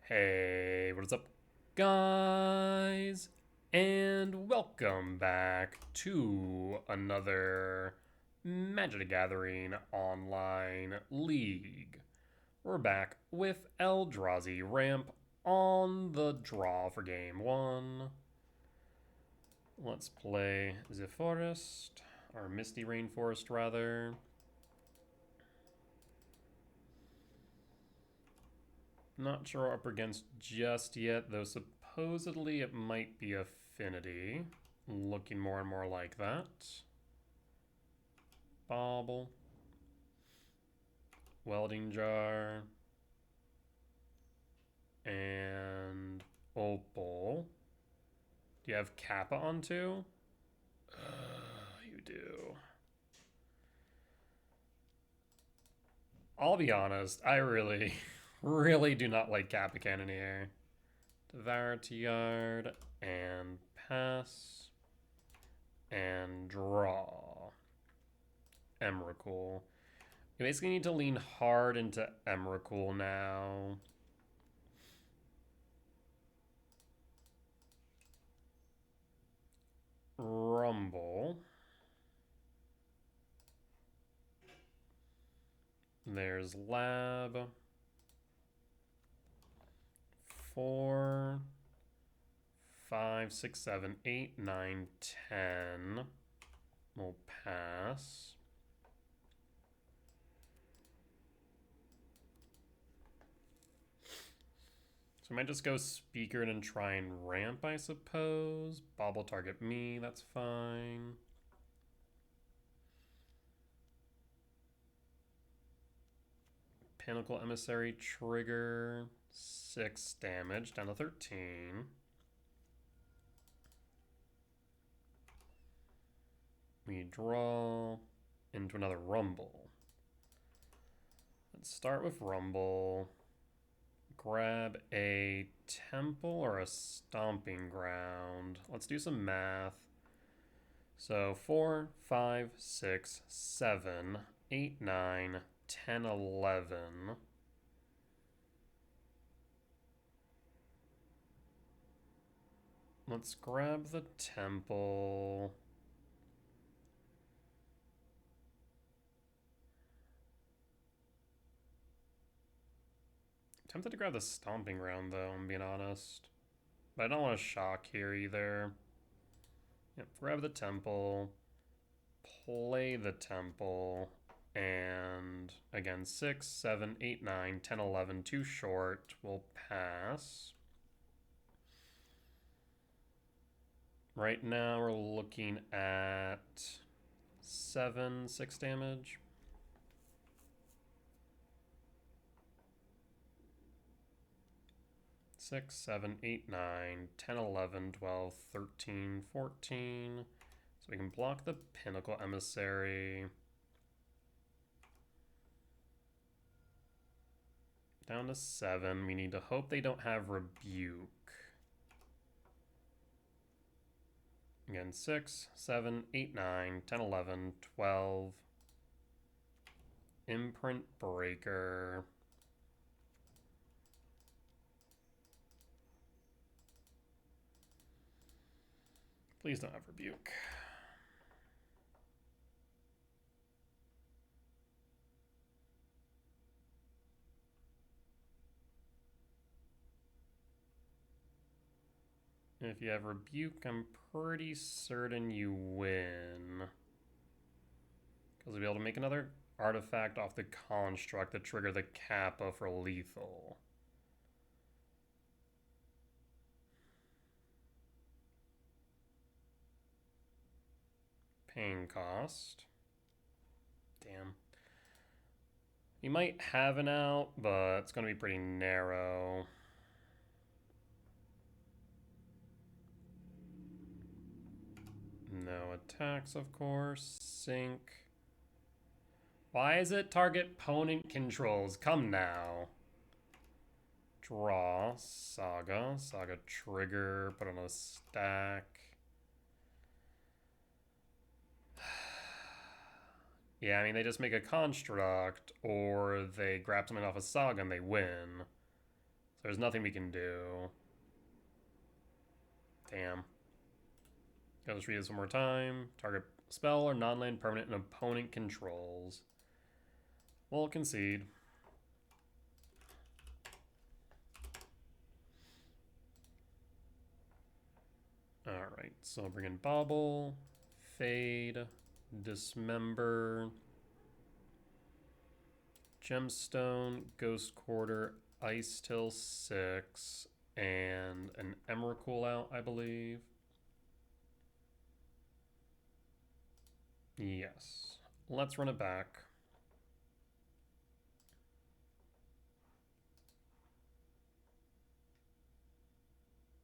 Hey, what is up, guys? And welcome back to another Magic the Gathering online league. We're back with Eldrazi ramp on the draw for game one. Let's play the forest, or Misty Rainforest rather. Not sure what we're up against just yet, though supposedly it might be Affinity. Looking more and more like that. Bauble. Welding Jar. And Opal. Do you have Kappa on too? You do. I'll be honest, I really, really do not like Kappa Cannoneer. Devour and pass and draw. Emrakul. You basically need to lean hard into Emrakul now. Rumble. There's Lab. 4, 5, 6, 7, 8, 9, 10. We'll pass. So we might just go Speaker and try and ramp, I suppose. Bob will target me, that's fine. Pinnacle Emissary trigger. 6 damage, down to 13. We draw into another Rumble. Let's start with Rumble. Grab a Temple or a Stomping Ground. Let's do some math. So 4, 5, 6, 7, 8, 9, 10, 11. Let's grab the Temple. Tempted to grab the Stomping Ground though, I'm being honest. But I don't want to shock here either. Yep, grab the Temple. Play the Temple. And again, 6, 7, 8, 9, 10, 11, too short. We'll pass. Right now we're looking at 7, 6 damage. Six, 7, 8, 9, 10, 11, 12, 13, 14. So we can block the Pinnacle Emissary. Down to 7. We need to hope they don't have Rebuke. Again, 6, 7, 8, 9, 10, 11, 12. Imprint Breaker. Please don't have Rebuke. If you have Rebuke, I'm pretty certain you win. Because we'll be able to make another artifact off the Construct to trigger the Kappa for lethal. Pain cost. Damn. You might have an out, but it's going to be pretty narrow. No attacks, of course. Sync. Why is it target opponent controls? Come now. Draw. Saga. Saga trigger. Put on a stack. Yeah, I mean, they just make a construct, or they grab something off a Saga and they win. There's nothing we can do. Damn. I'll just read this one more time. Target spell or non-land permanent an opponent controls. We'll concede. Alright, so I'll bring in Bobble, Fade, Dismember, Gemstone, Ghost Quarter, Ice Till 6, and an Emrakul out, I believe. Yes. Let's run it back.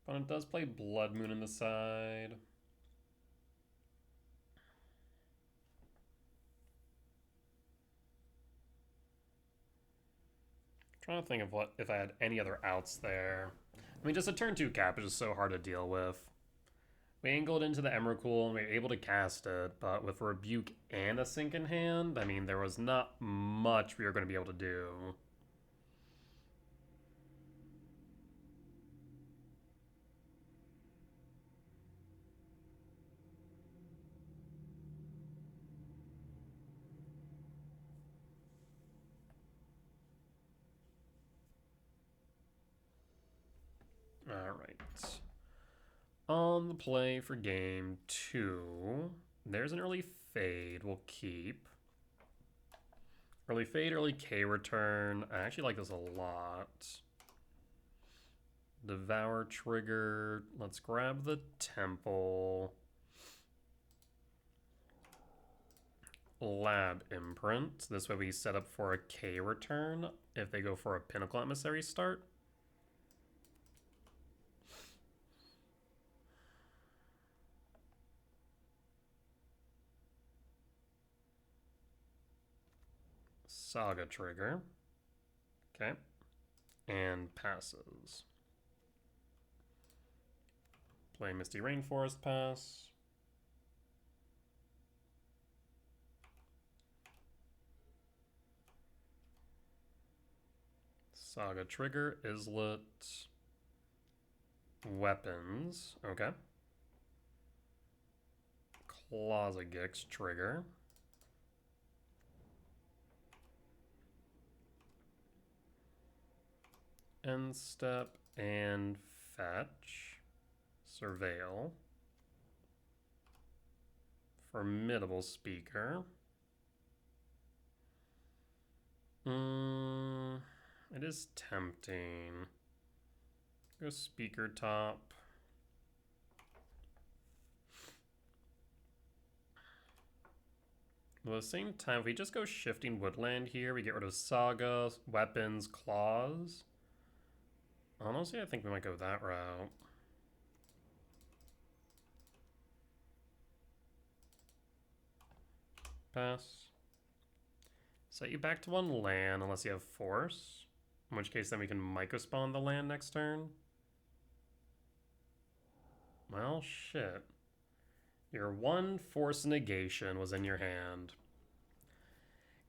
Opponent does play Blood Moon in the side. Trying to think of what if I had any other outs there. I mean, just a turn 2 cap is just so hard to deal with. We angled into the Emrakul and we were able to cast it, but with Rebuke and a Sink in hand, I mean, there was not much we were going to be able to do. Alright. On the play for game 2, there's an early Fade we'll keep. Early Fade, early K return. I actually like this a lot. Devour trigger. Let's grab the Temple. Lab Imprint. This way we set up for a K return if they go for a Pinnacle Emissary start. Saga trigger. Okay. And passes. Play Misty Rainforest pass. Saga trigger, Islet. Weapons. Okay. Clausagix trigger. End step and fetch. Surveil. Formidable Speaker. It is tempting. Go Speaker top. Well, at the same time, if we just go Shifting Woodland here, we get rid of Saga, Weapons, Claws. Honestly, I think we might go that route. Pass. Set you back to 1 land unless you have Force. In which case, then we can Mycospawn the land next turn. Well, shit. Your 1 Force Negation was in your hand.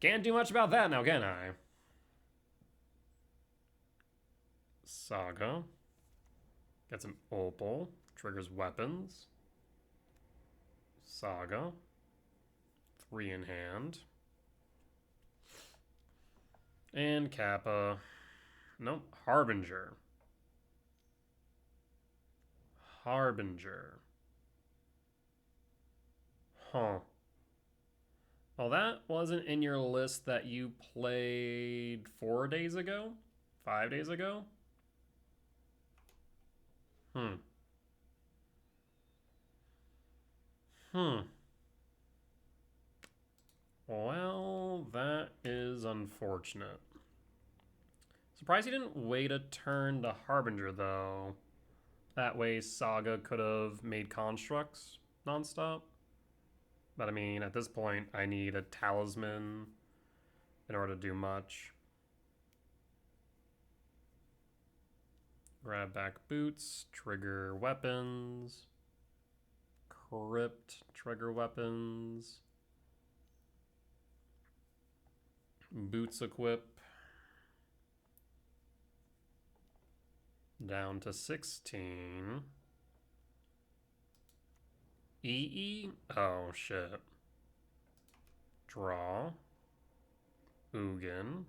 Can't do much about that now, can I? Saga. Gets an Opal. Triggers Weapons. Saga. 3 in hand. And Kappa. Nope. Harbinger. Harbinger. Huh. Well, that wasn't in your list that you played 4 days ago? 5 days ago? Well, that is unfortunate. Surprised he didn't wait a turn to Harbinger, though. That way Saga could have made constructs nonstop. But I mean, at this point, I need a talisman in order to do much. Grab back boots, trigger weapons, crypt, trigger weapons, boots equip, Down to 16. EE? Oh, shit. Draw. Ugin.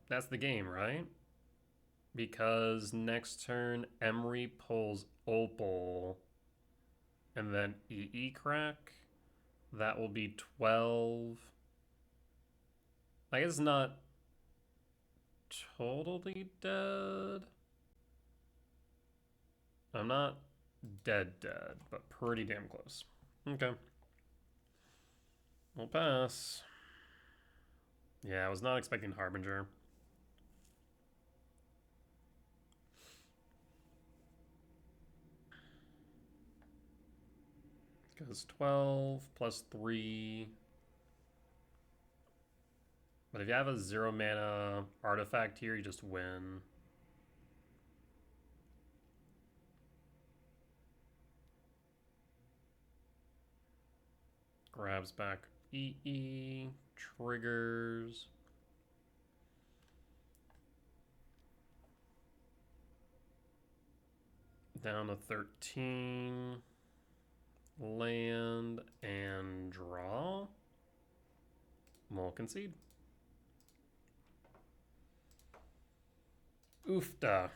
That's the game, right? Because next turn, Emery pulls Opal. And then EE crack. That will be 12. I guess it's not totally dead. I'm not dead, but pretty damn close. Okay. We'll pass. Yeah, I was not expecting Harbinger. Because 12 plus 3. But if you have a 0 mana artifact here, you just win. Grabs back EE. Triggers. Down to 13. Land and draw. We'll concede. Oofda.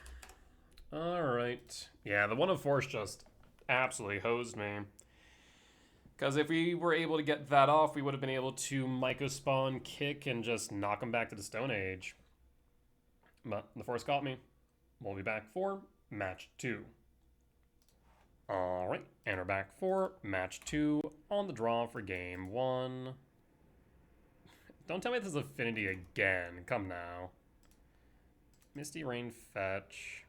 Alright. Yeah, the 1 of Force just absolutely hosed me. Because if we were able to get that off, we would have been able to Mycospawn, kick, and just knock him back to the Stone Age. But the Force got me. We'll be back for match 2. Alright, and we're back for match 2 on the draw for game 1. Don't tell me this is Affinity again. Come now. Misty Rain fetch.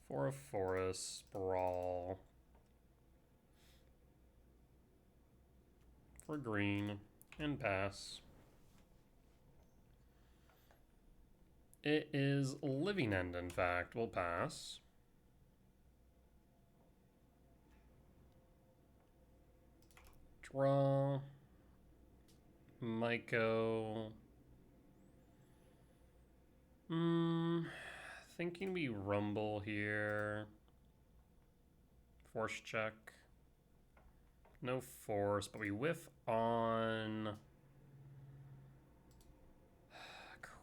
For a Forest Sprawl. For green and pass. It is Living End, in fact. We'll pass. Draw. Myco. Thinking we rumble here. Force check. No force, but we whiff on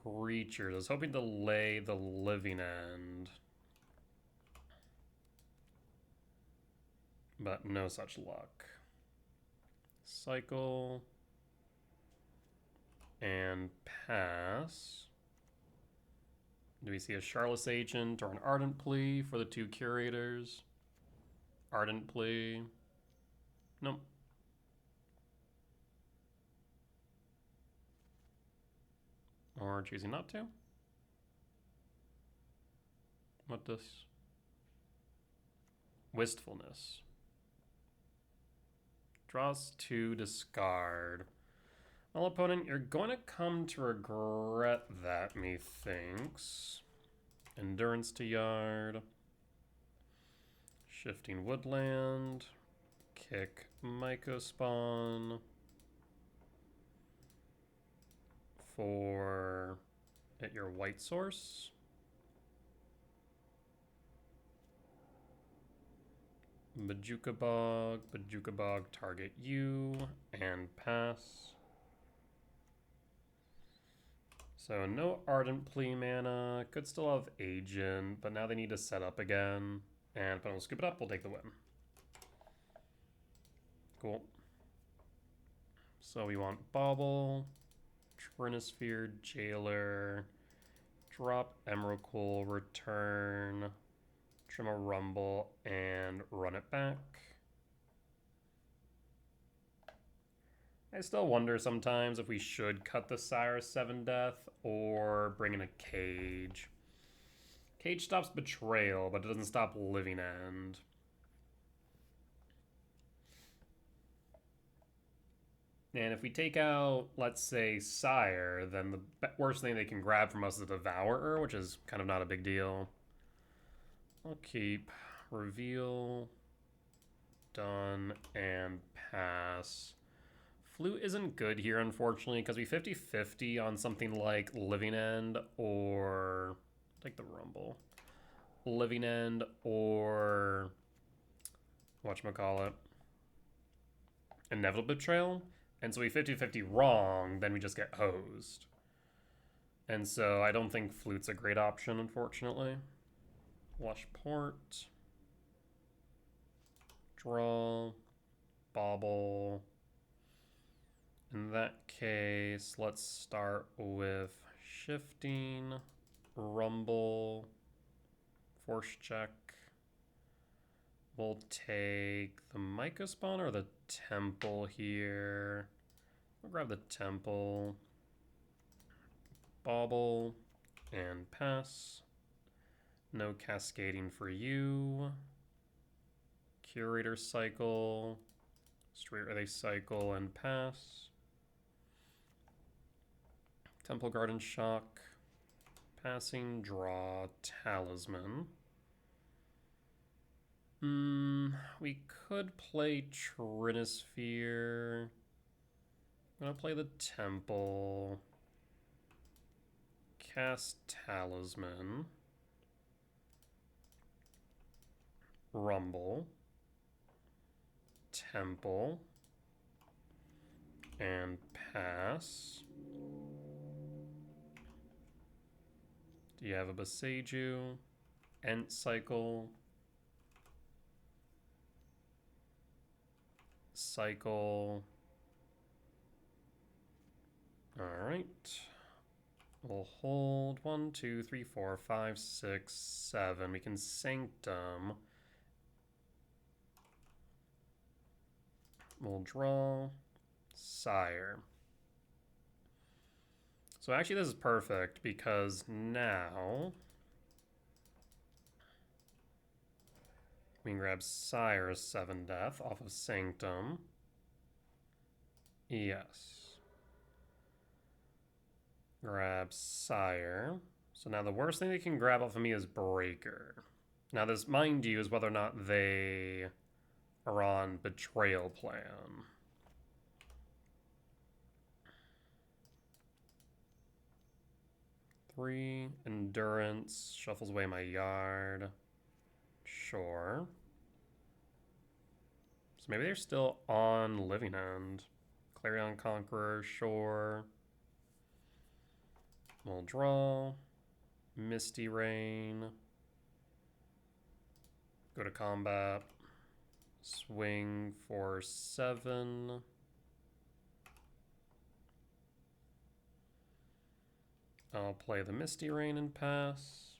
creatures. I was hoping to lay the Living End, but no such luck. Cycle and pass. Do we see a Charlotte's Agent or an Ardent Plea for the 2 curators? Ardent Plea. Nope. Or choosing not to. What this? Wistfulness. Draws 2, discard. Well, opponent, you're going to come to regret that, methinks. Endurance to yard. Shifting Woodland. Kick Mycospawn. For at your white source. Bajuka Bog, target you, and pass. So no Ardent Plea mana, could still have Agent, but now they need to set up again. And if I don't scoop it up, we'll take the win. Cool. So we want Bauble, Trinisphere, Jailer, drop Emrakul, return, trim a Rumble, and run it back. I still wonder sometimes if we should cut the Sire 7 Death or bring in a Cage. Cage stops Betrayal, but it doesn't stop Living End. And if we take out, let's say, Sire, then the worst thing they can grab from us is the Devourer, which is kind of not a big deal. I'll keep Reveal, done, and pass. Flute isn't good here, unfortunately, because we 50-50 on something like Living End or... Take the Rumble. Living End or... Whatchamacallit? Inevitable Betrayal. And so we 50-50 wrong, then we just get hosed. And so I don't think Flute's a great option, unfortunately. Lush Port. Draw. Bobble. In that case, let's start with Shifting. Rumble. Force check. We'll take the Myco Spawn or the Temple here. We'll grab the Temple. Bobble and pass. No cascading for you. Curator cycle. Straight Relay cycle and pass. Temple Garden Shock. Passing, draw, Talisman. We could play Trinisphere. I'm gonna play the Temple. Cast Talisman. Rumble. Temple. And pass. Do you have a Boseiju? Ent cycle. Cycle. Alright. We'll hold 1, 2, 3, 4, 5, 6, 7. We can Sanctum. We'll draw Sire. So actually this is perfect because now we can grab Sire's 7 Death off of Sanctum. Yes. Grab Sire. So now the worst thing they can grab off of me is Breaker. Now this, mind you, is whether or not they are on Betrayal plan. Three, Endurance, shuffles away my yard. Sure. So maybe they're still on Living End. Clarion Conqueror, sure. We'll draw. Misty Rain. Go to combat. Swing for 7. I'll play the Misty Rain and pass.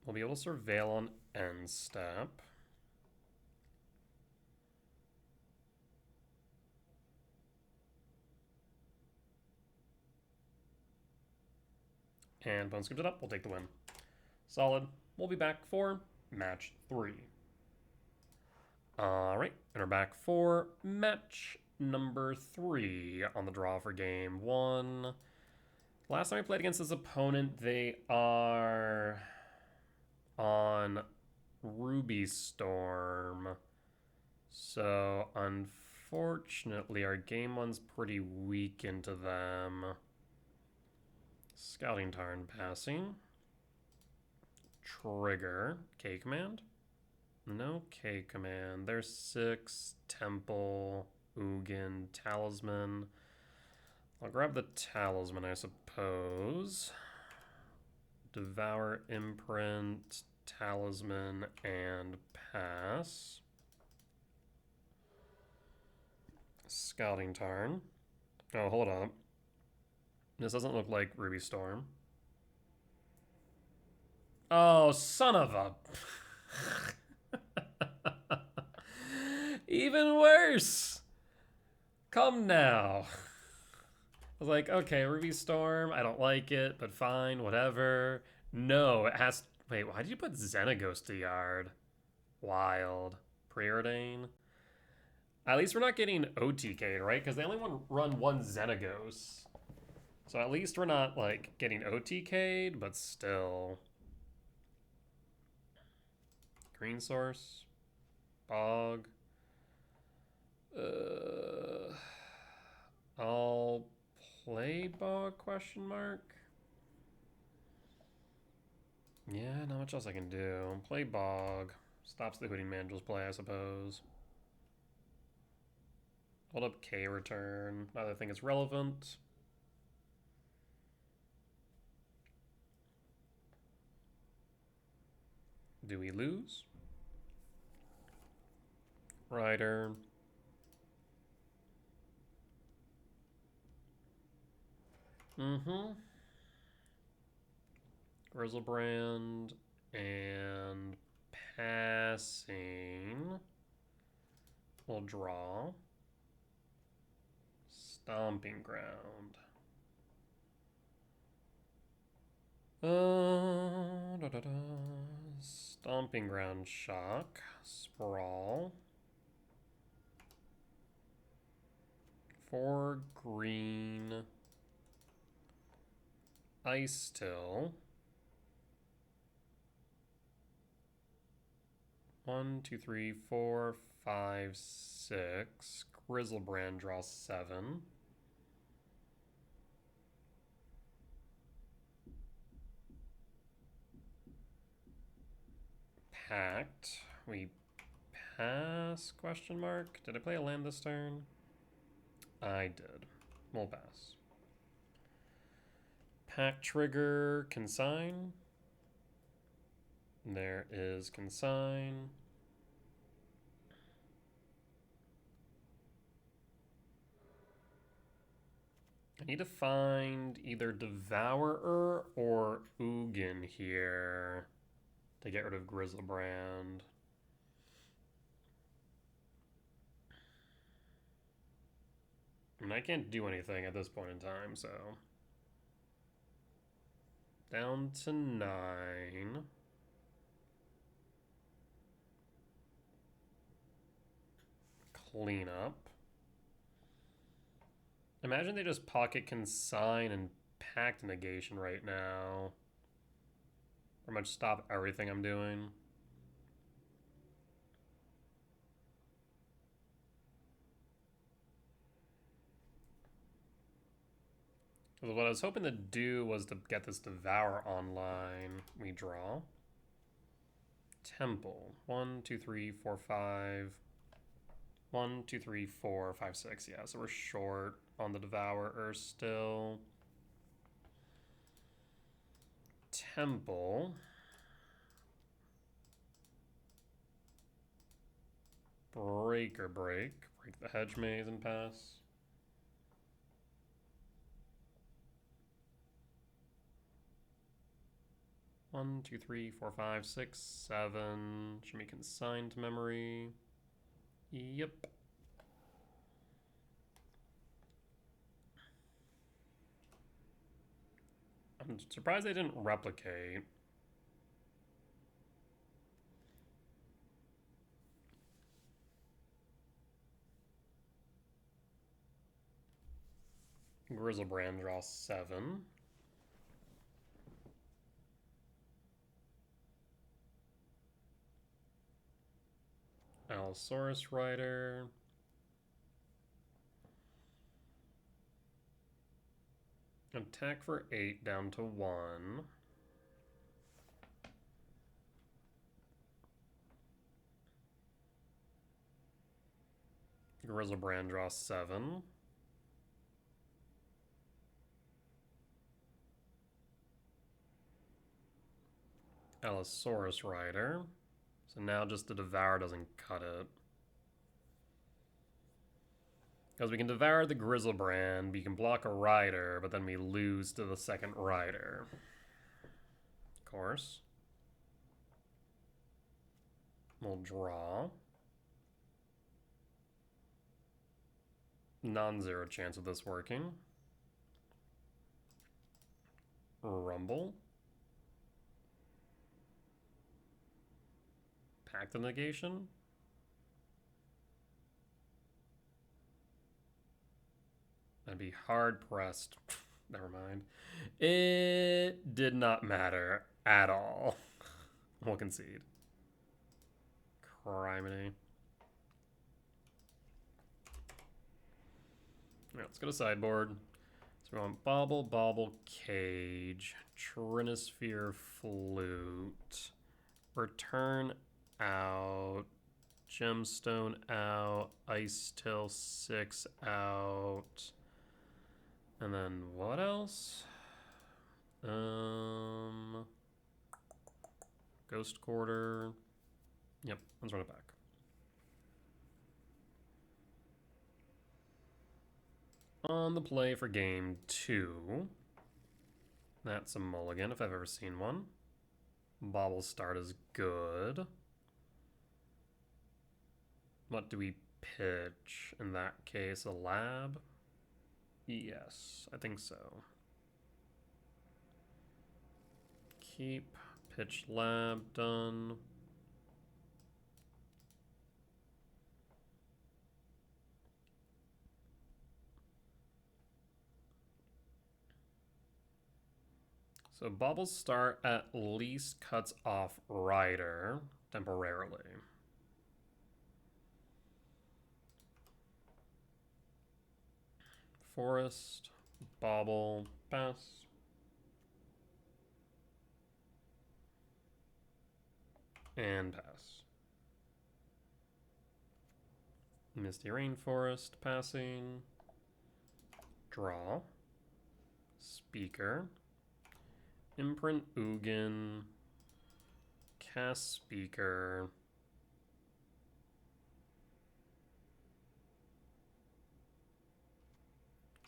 We'll be able to Surveil on end step. And Bone scoops it up. We'll take the win. Solid. We'll be back for match 3. Alright, and we're back for match number 3 on the draw for game 1. Last time I played against this opponent, they are on Ruby Storm. So, unfortunately, our game 1's pretty weak into them. Scouting Tarn passing. Trigger. K command? No K command. There's 6. Temple. Ugin. Talisman. I'll grab the Talisman, I suppose. Devour Imprint. Talisman. And pass. Scouting Tarn. Oh, hold up. This doesn't look like Ruby Storm. Oh, son of a... Even worse! Come now. I was like, okay, Ruby Storm, I don't like it, but fine, whatever. No, it has... Wait, why did you put Xenaghost to yard? Wild. Preordain? At least we're not getting OTK'd, right? Because they only run one Xenagos. So at least we're not, like, getting OTK'd, but still. Green source. Bog. I'll play Bog, question mark? Yeah, not much else I can do. Play Bog. Stops the Hooting Mandral's play, I suppose. Hold up K return. Neither thing is relevant. Do we lose? Rider. Grizzlebrand and passing. We'll draw. Stomping Ground. Stomping Ground shock. Sprawl. 4 green. Ice Till. 1, 2, 3, 4, 5, 6. Grizzlebrand draws 7. Pact. We pass, question mark. Did I play a land this turn? I did. We'll pass. Pact trigger, consign. There is consign. I need to find either Devourer or Ugin here to get rid of Grizzlebrand. I mean, I can't do anything at this point in time, so. Down to 9. Clean up. Imagine they just pocket consign and pact negation right now. Pretty much stop everything I'm doing. What I was hoping to do was to get this Devour online. We draw. Temple. 1, 2, 3, 4, 5. 1, 2, 3, 4, 5, 6. Yeah, so we're short on the Devourer still. Temple. Break or break. Break the Hedge Maze and pass. One, 2, 3, 4, 5, 6, 7. Should be consigned to memory. Yep. I'm surprised they didn't replicate. Grizzlebrand draws 7. Allosaurus Rider. Attack for 8 down to 1. Grizzlebrand draws 7. Allosaurus Rider. So now just the Devour doesn't cut it. Because we can Devour the Grizzlebrand, we can block a Rider, but then we lose to the second Rider. Of course. We'll draw. Non-zero chance of this working. Rumble. Pact of Negation. I'd be hard pressed. Never mind. It did not matter at all. We'll concede. Criminy. Right, let's go to sideboard. So we want Bauble, Bauble, Cage, Trinisphere, Flute, Return out, Gemstone out, Ice Till 6 out, and then what else? Ghost Quarter. Yep, let's run it back. On the play for game 2. That's a mulligan if I've ever seen one. Bauble Start is good. What do we pitch? In that case, a lab? Yes, I think so. Keep, pitch lab, done. So Bauble Start at least cuts off Rider temporarily. Forest, Bauble, pass. And pass. Misty Rainforest, passing. Draw. Speaker. Imprint Ugin. Cast Speaker.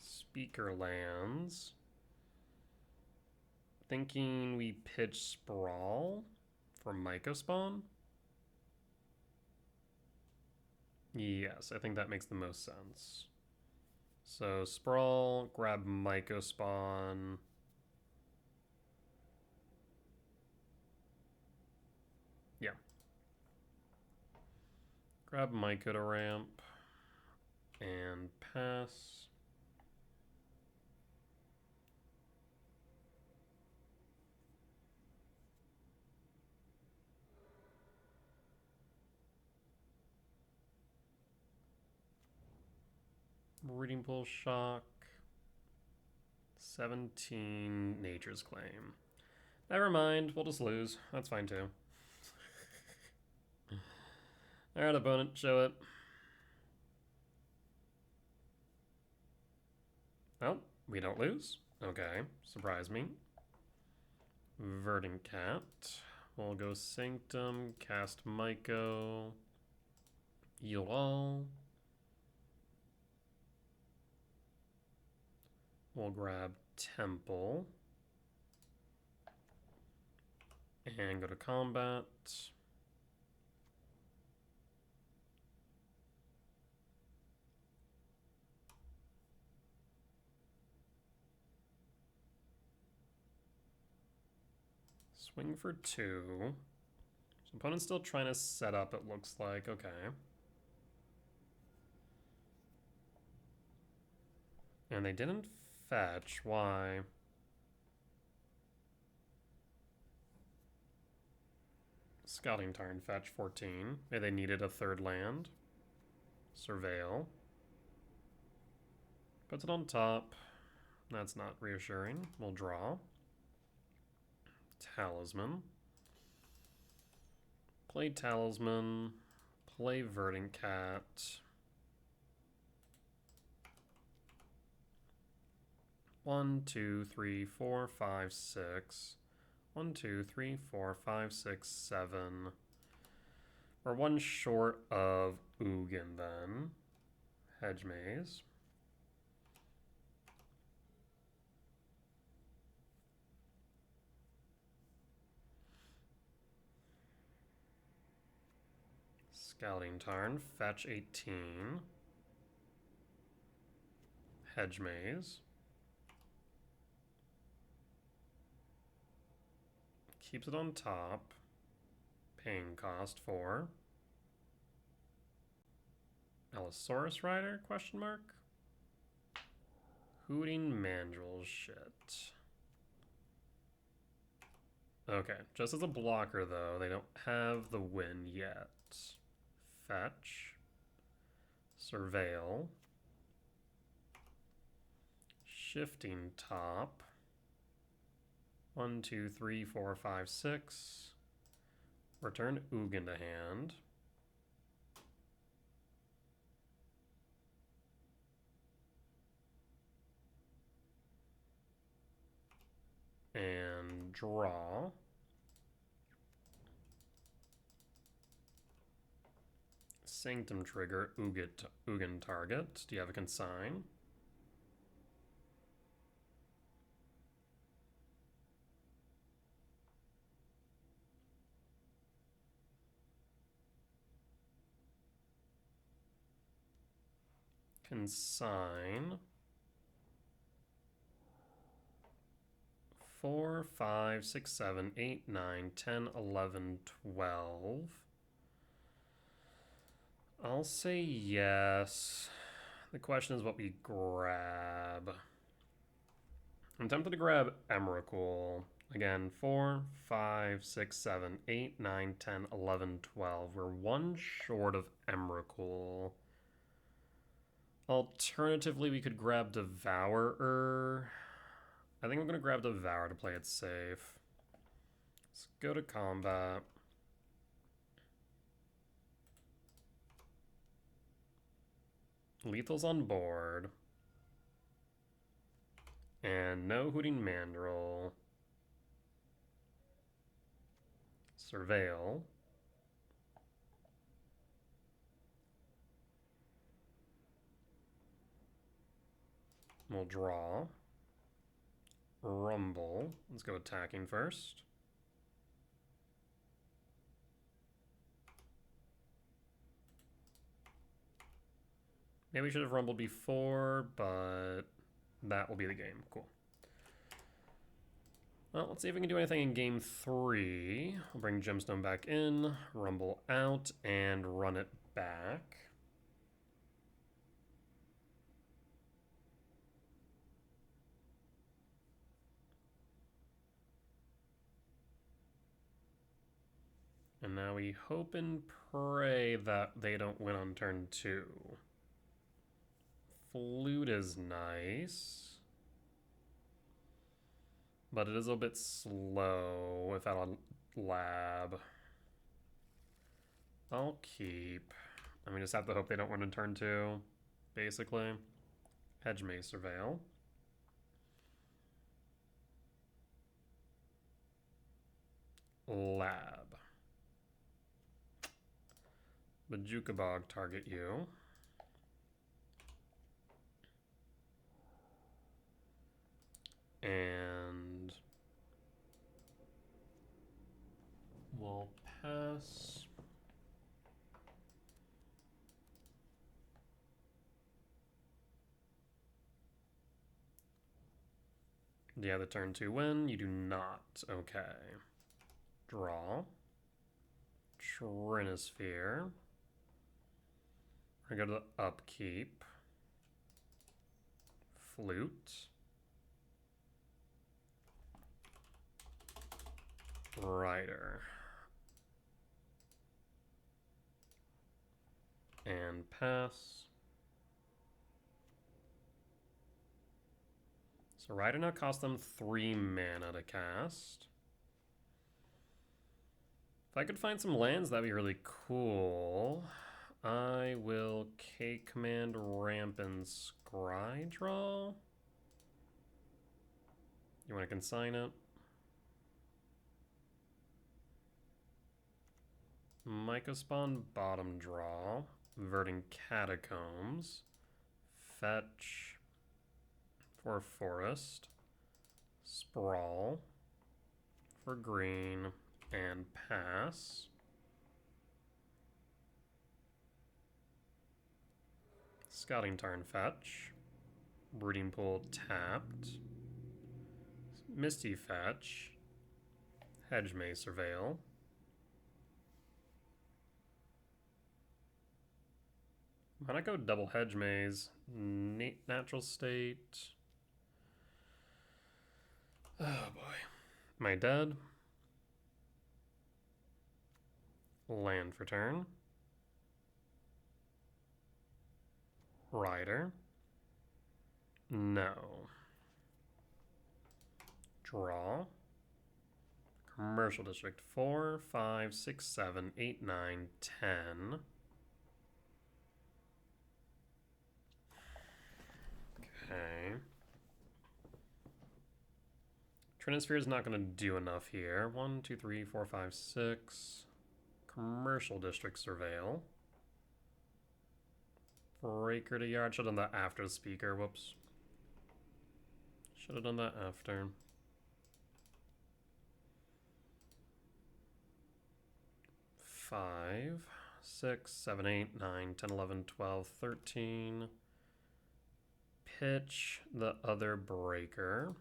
Speaker lands. Thinking we pitch Sprawl for Mycospawn? Yes, I think that makes the most sense. So Sprawl, grab Mycospawn. Yeah. Grab Myco to ramp. And pass. Breeding Pool Shock. 17 Nature's Claim. Never mind, we'll just lose. That's fine too. Alright, opponent, show it. Oh, we don't lose. Okay, surprise me. Verdant Cat. We'll go Sanctum, cast Myco. Heal all. We'll grab Temple. And go to combat. Swing for 2. So opponent's still trying to set up, it looks like. Okay. And they didn't fetch. Why? Scouting Tarn, fetch 14. Maybe they needed a third land. Surveil. Puts it on top. That's not reassuring. We'll draw. Talisman. Play Talisman. Play Verdant Cat. One, two, three, four, five, six. 1, 2, 3, 4, 5, 6, 7. We're one short of Ugin then. Hedge Maze. Scouting Tarn, fetch 18. Hedge Maze. Keeps it on top. Paying cost 4. Allosaurus Rider, question mark? Hooting Mandrill shit. Okay, just as a blocker though, they don't have the win yet. Fetch. Surveil. Shifting Top. 1, 2, 3, 4, 5, 6. Return Ugin to hand. And draw. Sanctum trigger, Ugin target. Do you have a consign? Consign. 4, 5, 6, 7, 8, 9, 10, 11, 12. I'll say yes. The question is what we grab. I'm tempted to grab Emrakul. Again, 4, 5, 6, 7, 8, 9, 10, 11, 12. We're one short of Emrakul. Alternatively, we could grab Devourer. I think I'm going to grab Devour to play it safe. Let's go to combat. Lethal's on board. And no Hooting Mandrill. Surveil. We'll draw. Rumble. Let's go attacking first. Maybe we should have rumbled before, but that will be the game. Cool. Well, let's see if we can do anything in game 3. We'll bring Gemstone back in, rumble out, and run it back. And now we hope and pray that they don't win on turn 2. Flute is nice. But it is a bit slow without a lab. I'll keep. I mean, just have to hope they don't win on turn 2, basically. Hedge may surveil. Lab. Bajukabog target you. And we'll pass. Do you have the turn 2 win? You do not. Okay. Draw. Trinisphere. We're going to go to the upkeep. Flute. Rider. And pass. So Rider now costs them 3 mana to cast. If I could find some lands, that'd be really cool. I will K-Command, Ramp, and Scry draw. You want to consign it? Mycospawn, bottom draw. Verdant Catacombs. Fetch for Forest. Sprawl for green. And pass. Scouting Tarn fetch. Breeding Pool tapped. Misty fetch. Hedge may surveil. Why not go double Hedge Maze? Natural State. Am I dead? Land for turn. Rider. No. Draw. Commercial District 4, 5, 6, 7, 8, 9, 10. Okay. Trinisphere is not going to do enough here. 1, 2, 3, 4, 5, 6. Commercial District Surveil. Breaker to Yard. Should have done that after the speaker. Whoops. Should have done that after. 5, 6, 7, 8, 9, 10, 11, 12, 13. Pitch the other breaker.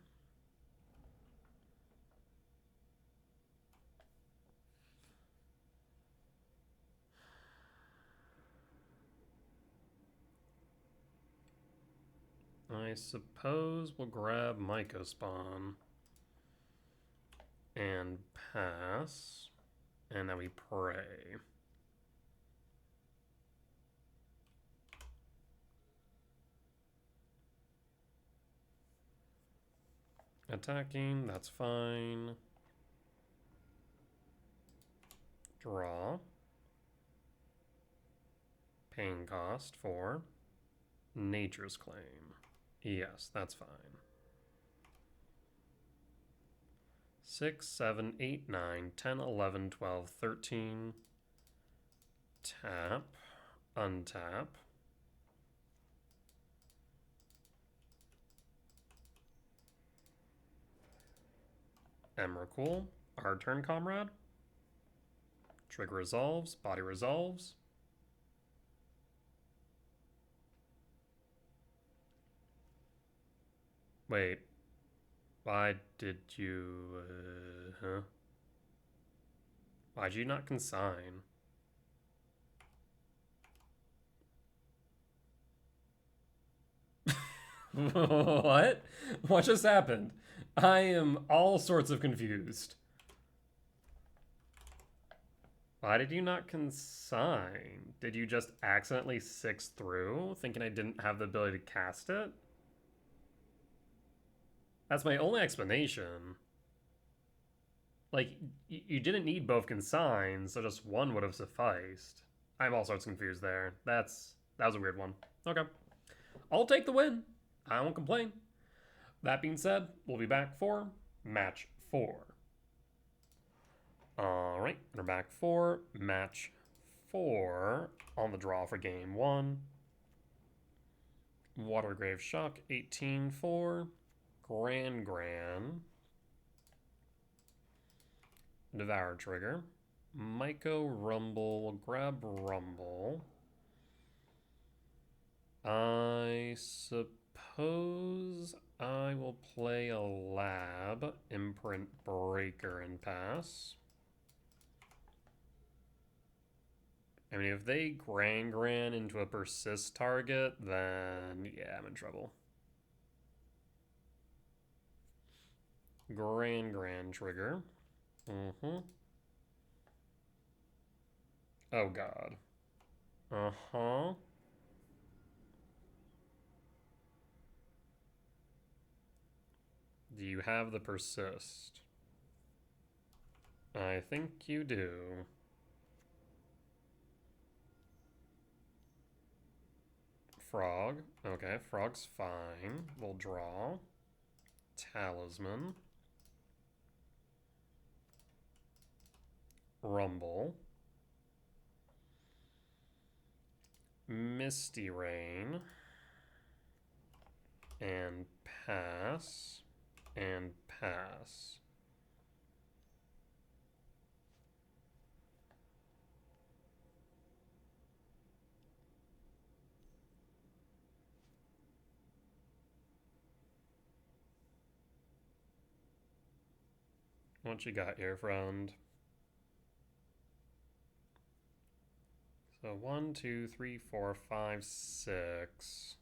I suppose we'll grab Mycospawn and pass, and now we pray. Attacking, that's fine. Draw. Pain cost for Nature's Claim. Yes, that's fine. 6, 7, 8, 9, 10, 11, 12, 13. Tap. Untap. Emrakul. Our turn, comrade. Trigger resolves. Body resolves. Wait. Why did you... huh? Why'd you not consign? What? What just happened? I am all sorts of confused. Why did you not consign? Did you just accidentally 6 through, thinking I didn't have the ability to cast it? That's my only explanation. Like, you didn't need both consigns, so just one would have sufficed. I'm all sorts confused there. That was a weird one. Okay. I'll take the win. I won't complain. That being said, we'll be back for match 4. Alright, we're back for match 4 on the draw for game 1. Watergrave Shock, 18-4. Gran. Devour Trigger. Myco Rumble. We'll grab Rumble. I suppose I will play a Lab, Imprint Breaker, and pass. I mean, if they Gran into a Persist target, then yeah, I'm in trouble. Gran trigger. Oh, God. Do you have the Persist? I think you do. Frog. Okay, Frog's fine. We'll draw. Talisman. Rumble. Misty Rain. And pass. And pass. What you got here, friend? So 1, 2, 3, 4, 5, 6.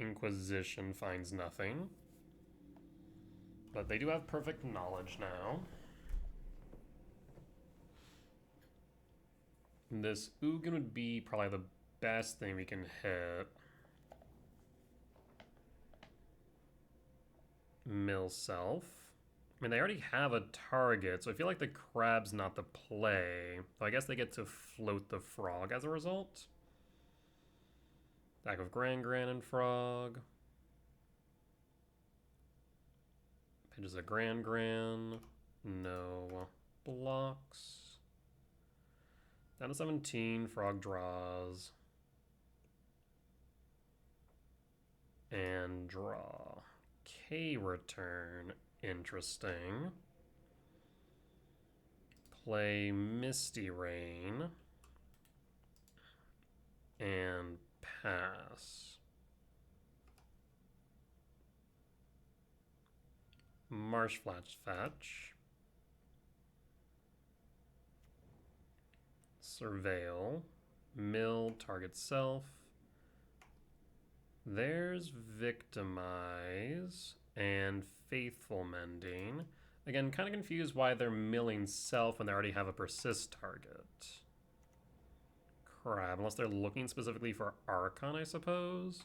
Inquisition finds nothing. But they do have perfect knowledge now. This Ugin would be probably the best thing we can hit. Mill Self. I mean, they already have a target, so I feel like the crab's not the play. So I guess they get to float the frog as a result. Back of Gran and Frog. Pitches a Gran. No blocks. Down to 17, Frog draws. And draw. K return. Interesting. Play Misty Rain. And pass. Marsh Fetch. Surveil. Mill target self. There's Victimize and Faithful Mending. Again, kind of confused why they're milling self when they already have a persist target. Crab, unless they're looking specifically for Archon, I suppose.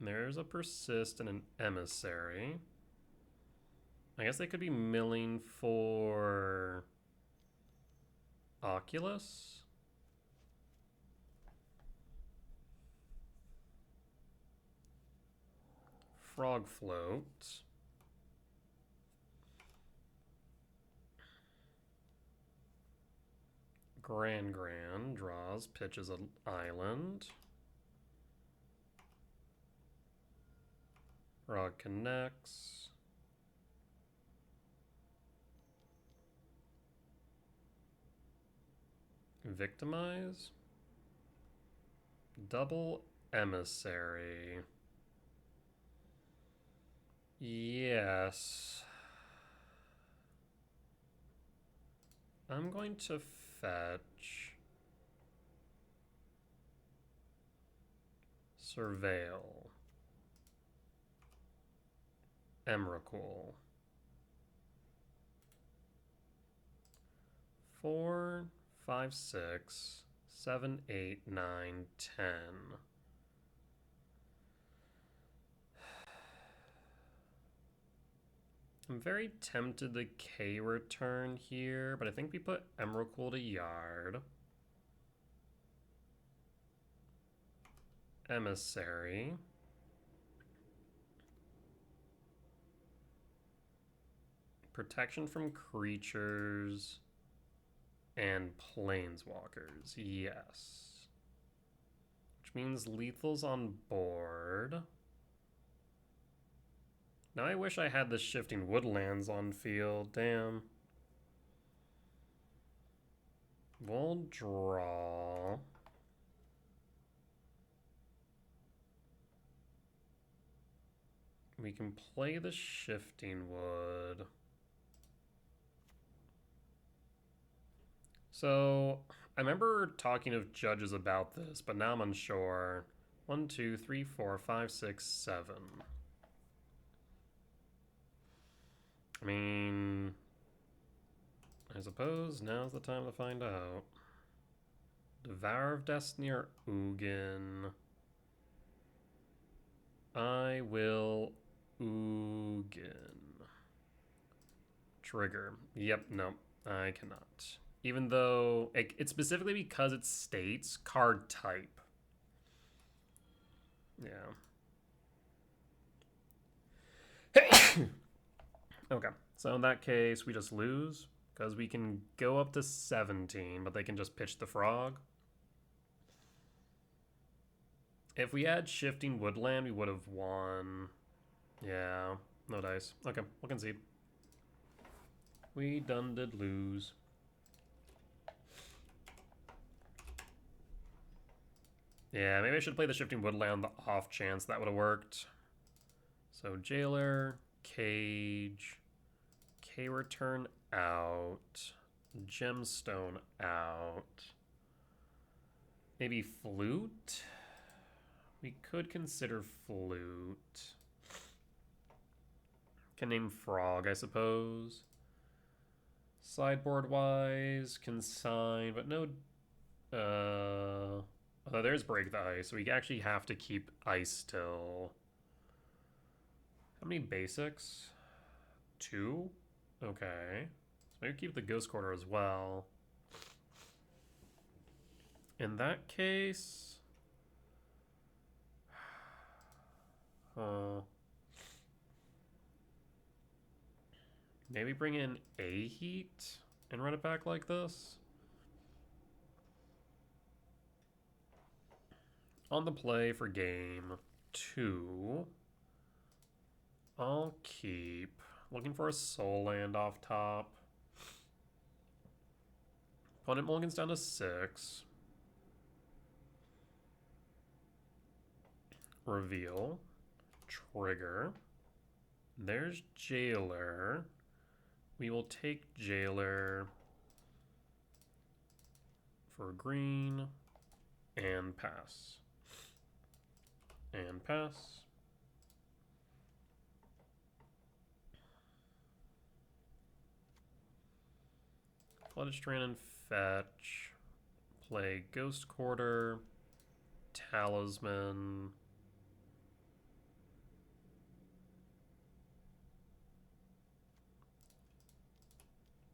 There's a persist and an emissary. I guess they could be milling for Oculus. Frog Float. Gran draws, pitches an island. Frog connects. Victimize. Double emissary. Yes. I'm going to fetch. Surveil. Emrakul. 4, 5, 6, 7, 8, 9, 10. I'm very tempted to K return here, but I think we put Emrakul to Yard. Emissary. Protection from creatures and planeswalkers, yes. Which means lethal's on board. Now I wish I had the Shifting Woodlands on field, damn. We'll draw. We can play the Shifting Wood. So, I remember talking to judges about this, but now I'm unsure. 1, 2, 3, 4, 5, 6, 7. I mean, I suppose now's the time to find out. Devourer of Destiny or Ugin? I will Ugin. Trigger. Yep, no, I cannot. Even though it's specifically because it states card type. Yeah. Okay, so in that case, we just lose because we can go up to 17, but they can just pitch the frog. If we had Shifting Woodland, we would have won. Yeah, no dice. Okay, we'll concede. We done did lose. Yeah, maybe I should play the Shifting Woodland the off chance that would have worked. So Jailer, Cage, K return out, Gemstone out. Maybe Flute? We could consider Flute. Can name Frog, I suppose. Sideboard-wise, Consign, but no... oh, there's Break the Ice, so we actually have to keep Ice still. How many basics? 2? Okay. So maybe keep the Ghost Quarter as well. In that case... maybe bring in a Heat and run it back like this. On the play for game 2, I'll keep looking for a soul land off top. Opponent mulligans down to 6. Reveal. Trigger. There's Jailer. We will take Jailer for green and pass. And pass. Flooded Strand and fetch. Play Ghost Quarter. Talisman.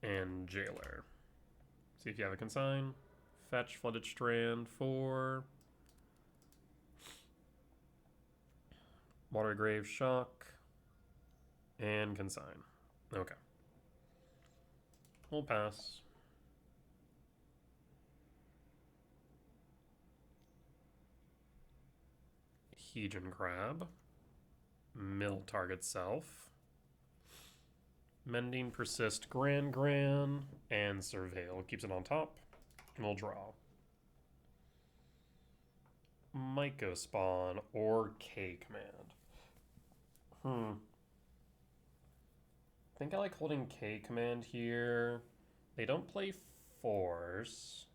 And Jailer. See if you have a consign. Fetch Flooded Strand for Water Grave Shock and consign. Okay. We'll pass. Heejin Crab. Mill target self. Mending, Persist, Gran, and Surveil. Keeps it on top. And we'll draw. Myco Spawn or K Command. I think I like holding K Command here. They don't play Force.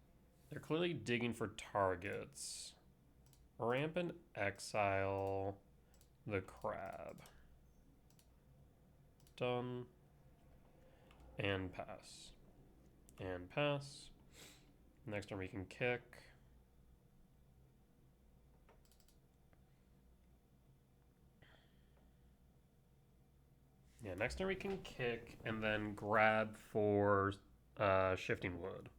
They're clearly digging for targets. Rampant Exile the Crab. Done. And pass. And pass. Next turn we can kick. Yeah, next turn we can kick and then grab for Shifting Wood.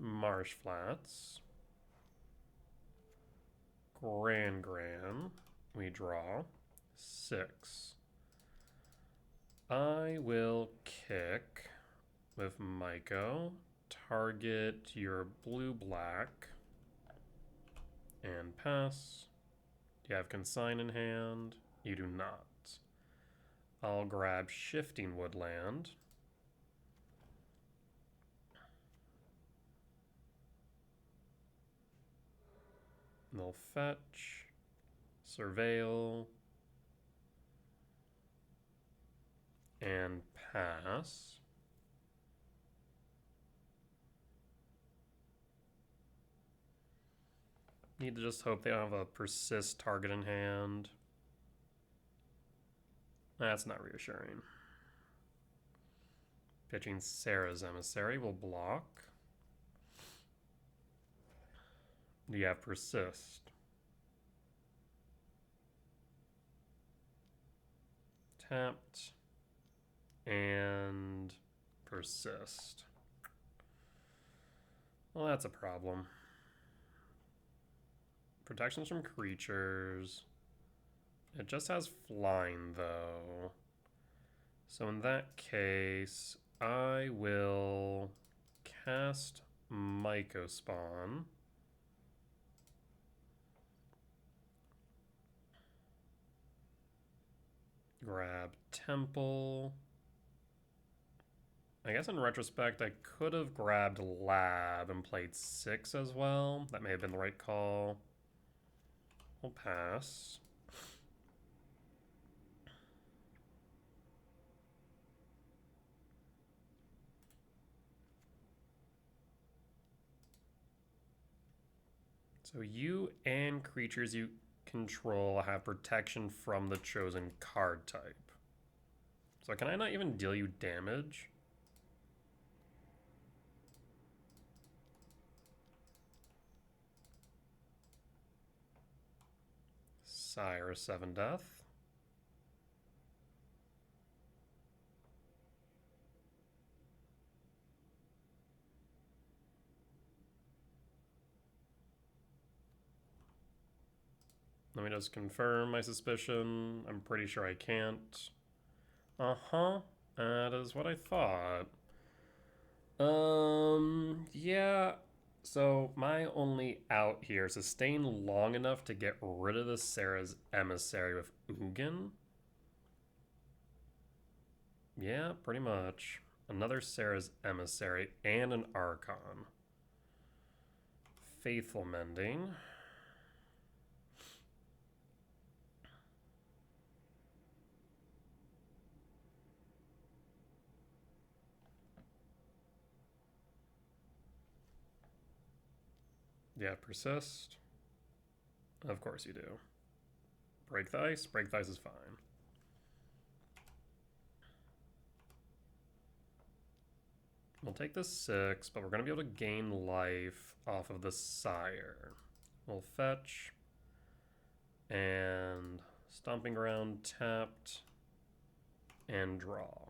Marsh Flats. Gran. We draw. 6. I will kick with Myco. Target your blue-black. And pass. Do you have consign in hand? You do not. I'll grab Shifting Woodland. They'll fetch, Surveil, and pass. Need to just hope they don't have a Persist target in hand. That's not reassuring. Pitching Sarah's Emissary will block. Do you have Persist? Tapped. And Persist. Well, that's a problem. Protections from creatures. It just has flying, though. So in that case, I will cast Myco Spawn. Grab Temple. I guess in retrospect, I could have grabbed Lab and played 6 as well. That may have been the right call. We'll pass. So you and creatures you control have protection from the chosen card type. So can I not even deal you damage? Sire 7 death. Let me just confirm my suspicion. I'm pretty sure I can't. Uh-huh. That is what I thought. Yeah. So my only out here is sustain long enough to get rid of the Sarah's Emissary with Ugin. Yeah, pretty much. Another Sarah's Emissary and an Archon. Faithful Mending. Yeah, persist. Of course you do. Break the ice. Break the ice is fine. We'll take the 6, but we're going to be able to gain life off of the Sire. We'll fetch. And Stomping Ground tapped. And draw.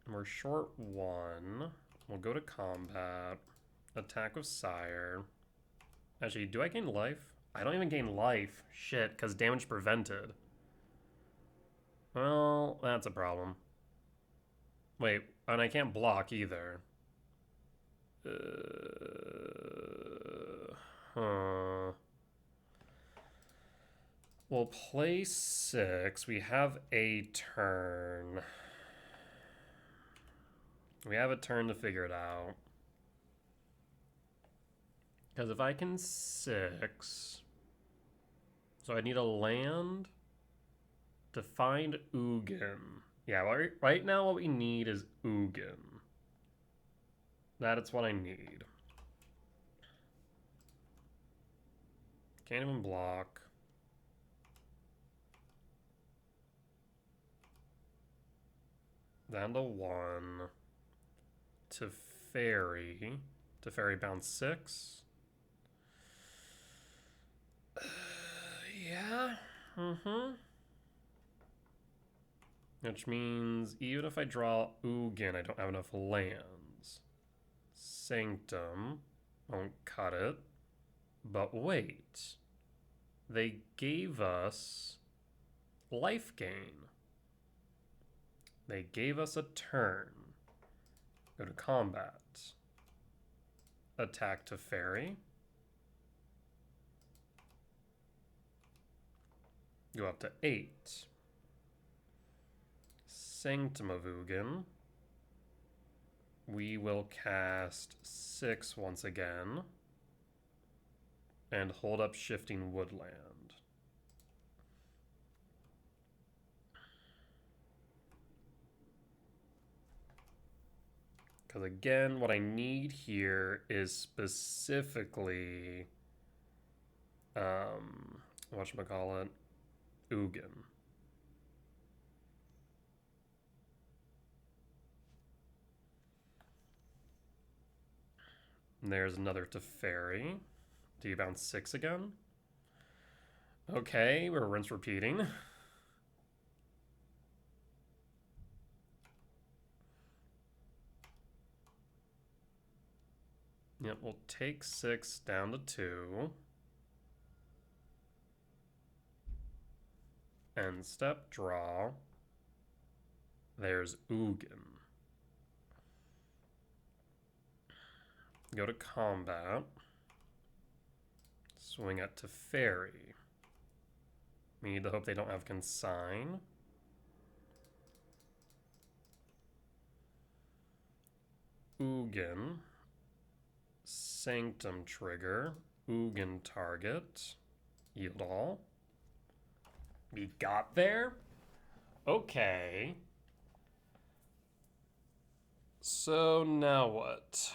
We're short 1. We'll go to combat. Attack with Sire. Actually, do I gain life? I don't even gain life. Shit, because damage prevented. Well, that's a problem. Wait, and I can't block either. Huh. We'll play 6. We have a turn. We have a turn to figure it out. Because if I can 6... So I need a land to find Ugin. Yeah, right now what we need is Ugin. That is what I need. Can't even block. Down to 1. To fairy. To fairy bounce 6. Yeah. Which means even if I draw Ugin, I don't have enough lands. Sanctum won't cut it. But wait. They gave us life gain. They gave us a turn. Go to combat. Attack to fairy. Go up to 8. Sanctum of Ugin. We will cast 6 once again. And hold up Shifting Woodland. Because again, what I need here is specifically, whatchamacallit, Ugin. And there's another Teferi. Do you bounce 6 again? Okay, we're rinse repeating. Yep, we'll take 6 down to 2. End step, draw. There's Ugin. Go to combat. Swing it to fairy. We need to hope they don't have consign. Ugin. Sanctum trigger. Ugin target. Yield all. We got there? Okay. So now what?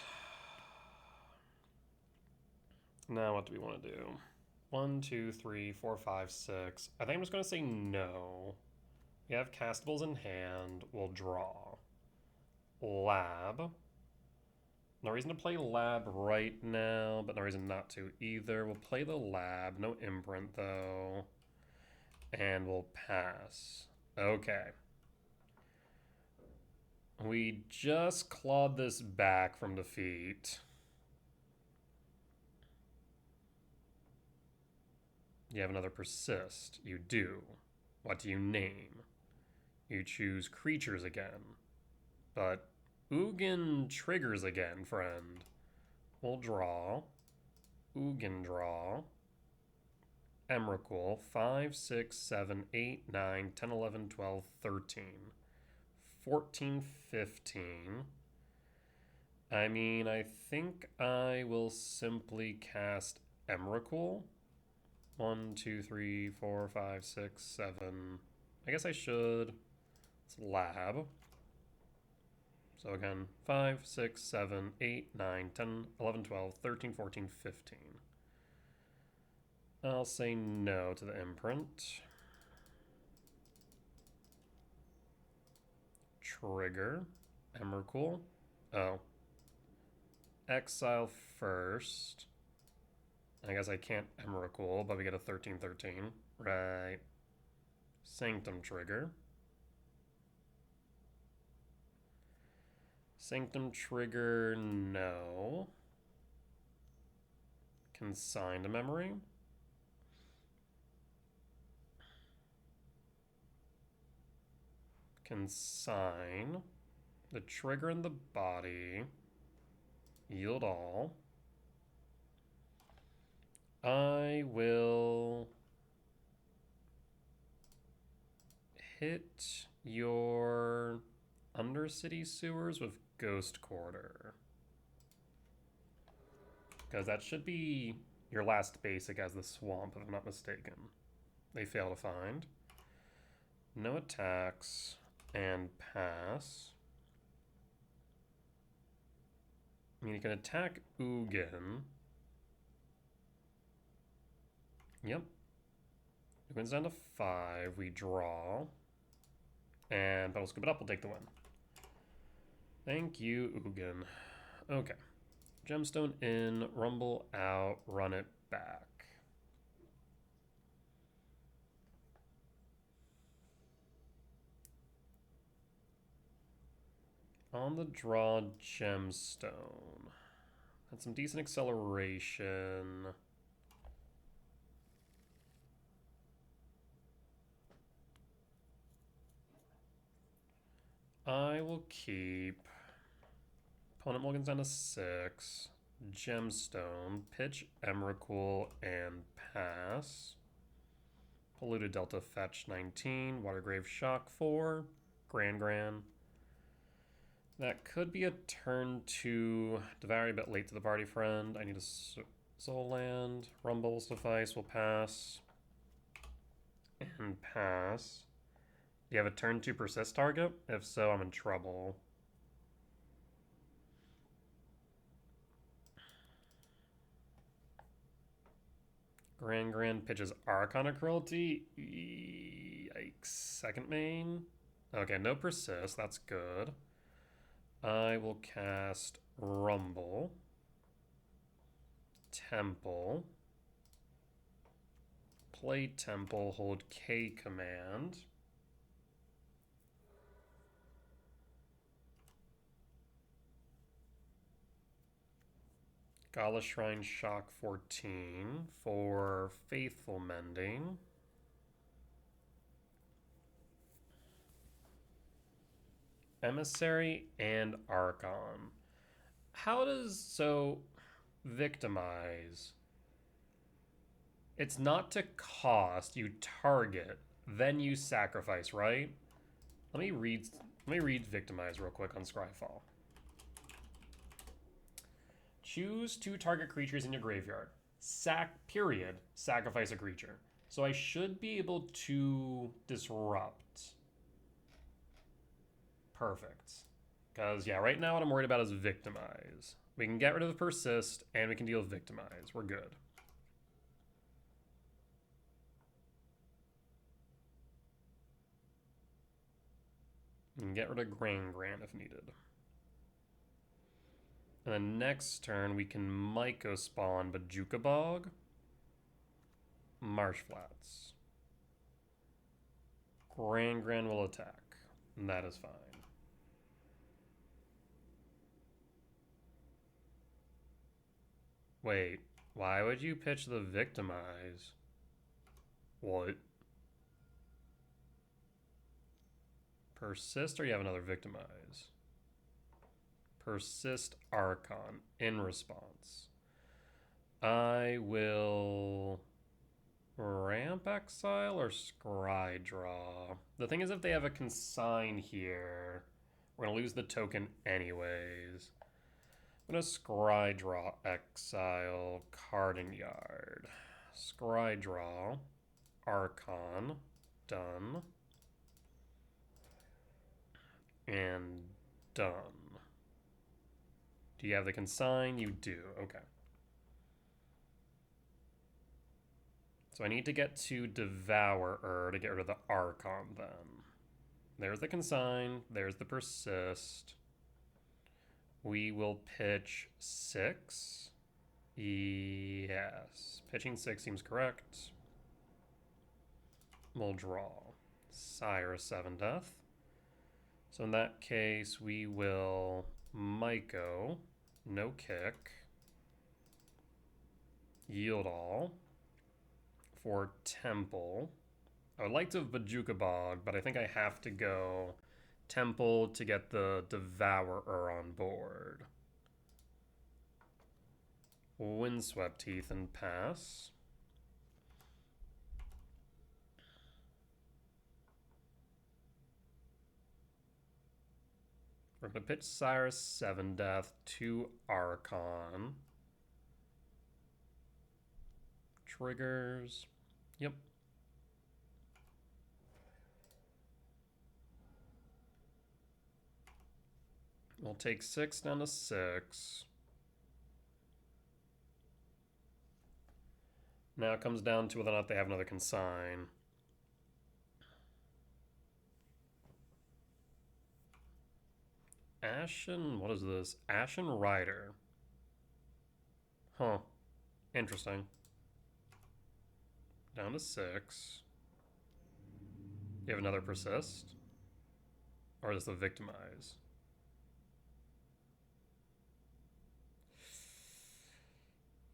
Now what do we want to do? 1, 2, 3, 4, 5, 6. I think I'm just going to say no. We have castables in hand. We'll draw. Lab. No reason to play lab right now, but no reason not to either. We'll play the lab. No imprint, though. And we'll pass. Okay. We just clawed this back from defeat. You have another persist. You do. What do you name? You choose creatures again. But Ugin triggers again, friend. We'll draw. Ugin draw. Emrakul. 5, 6, 7, 8, 9, 10, 11, 12, 13. 14, 15. I mean, I think I will simply cast Emrakul. 1, 2, 3, 4, 5, 6, 7. I guess I should. It's lab. So again, 5, 6, 7, 8, 9, 10, 11, 12, 13, 14, 15. I'll say no to the imprint. Trigger. Emrakul. Oh. Exile first. I guess I can't Emrakul, but we get a 13-13. Right. Sanctum trigger. Sanctum trigger, no. Consign to memory. Consign. The trigger in the body. Yield all. I will hit your Undercity Sewers with Ghost Quarter. Because that should be your last basic as the Swamp, if I'm not mistaken. They fail to find. No attacks and pass. I mean, you can attack Ugin. Yep. Ugin's down to 5. We draw. And Battle Scoop it up. We'll take the win. Thank you, Ugin. Okay. Gemstone in, rumble out, run it back. On the draw, Gemstone. Had some decent acceleration. I will keep. Opponent mulligans down to 6. Gemstone. Pitch Emrakul and pass. Polluted Delta fetch 19. Watergrave Shock 4. Gran. That could be a turn 2. Devour a bit late to the party, friend. I need a soul land. Rumble will suffice. We'll pass. And pass. Do you have a turn 2 persist target? If so, I'm in trouble. Gran pitches Archon of Cruelty. Yikes. Second main. Okay, no persist. That's good. I will cast Rumble. Temple. Play Temple. Hold K command. Gala Shrine Shock 14 for Faithful Mending. Emissary and Archon. How does, so, Victimize. It's not to cost, you target, then you sacrifice, right? Let me read Victimize real quick on Scryfall. Choose 2 target creatures in your graveyard. Period. Sacrifice a creature. So I should be able to disrupt. Perfect. Because, yeah, right now what I'm worried about is victimize. We can get rid of persist, and we can deal with victimize. We're good. We can get rid of Grand if needed. And then next turn, we can Myco spawn Bajuka Bog. Marsh Flats. Grand will attack. And that is fine. Wait, why would you pitch the victimize? What? Persist or you have another victimize? Persist Archon in response. I will ramp exile or scry draw. The thing is, if they have a consign here, we're gonna lose the token anyways. I'm gonna scry draw exile Carding Yard. Scry draw Archon. Done. And done. Do you have the consign? You do. Okay. So I need to get to Devourer to get rid of the Archon then. There's the consign. There's the persist. We will pitch 6. Yes. Pitching 6 seems correct. We'll draw. Sire 7 Death. So in that case, we will Myco. No kick. Yield all. For Temple. I would like to have Bajuka Bog, but I think I have to go Temple to get the Devourer on board. Windswept Heath and pass. We're going to pitch Cyrus 7 Death to Archon. Triggers. Yep. We'll take 6 down to 6. Now it comes down to whether or not they have another consign. Ashen, what is this? Ashen Rider. Huh. Interesting. Down to 6. You have another persist? Or is this the victimize?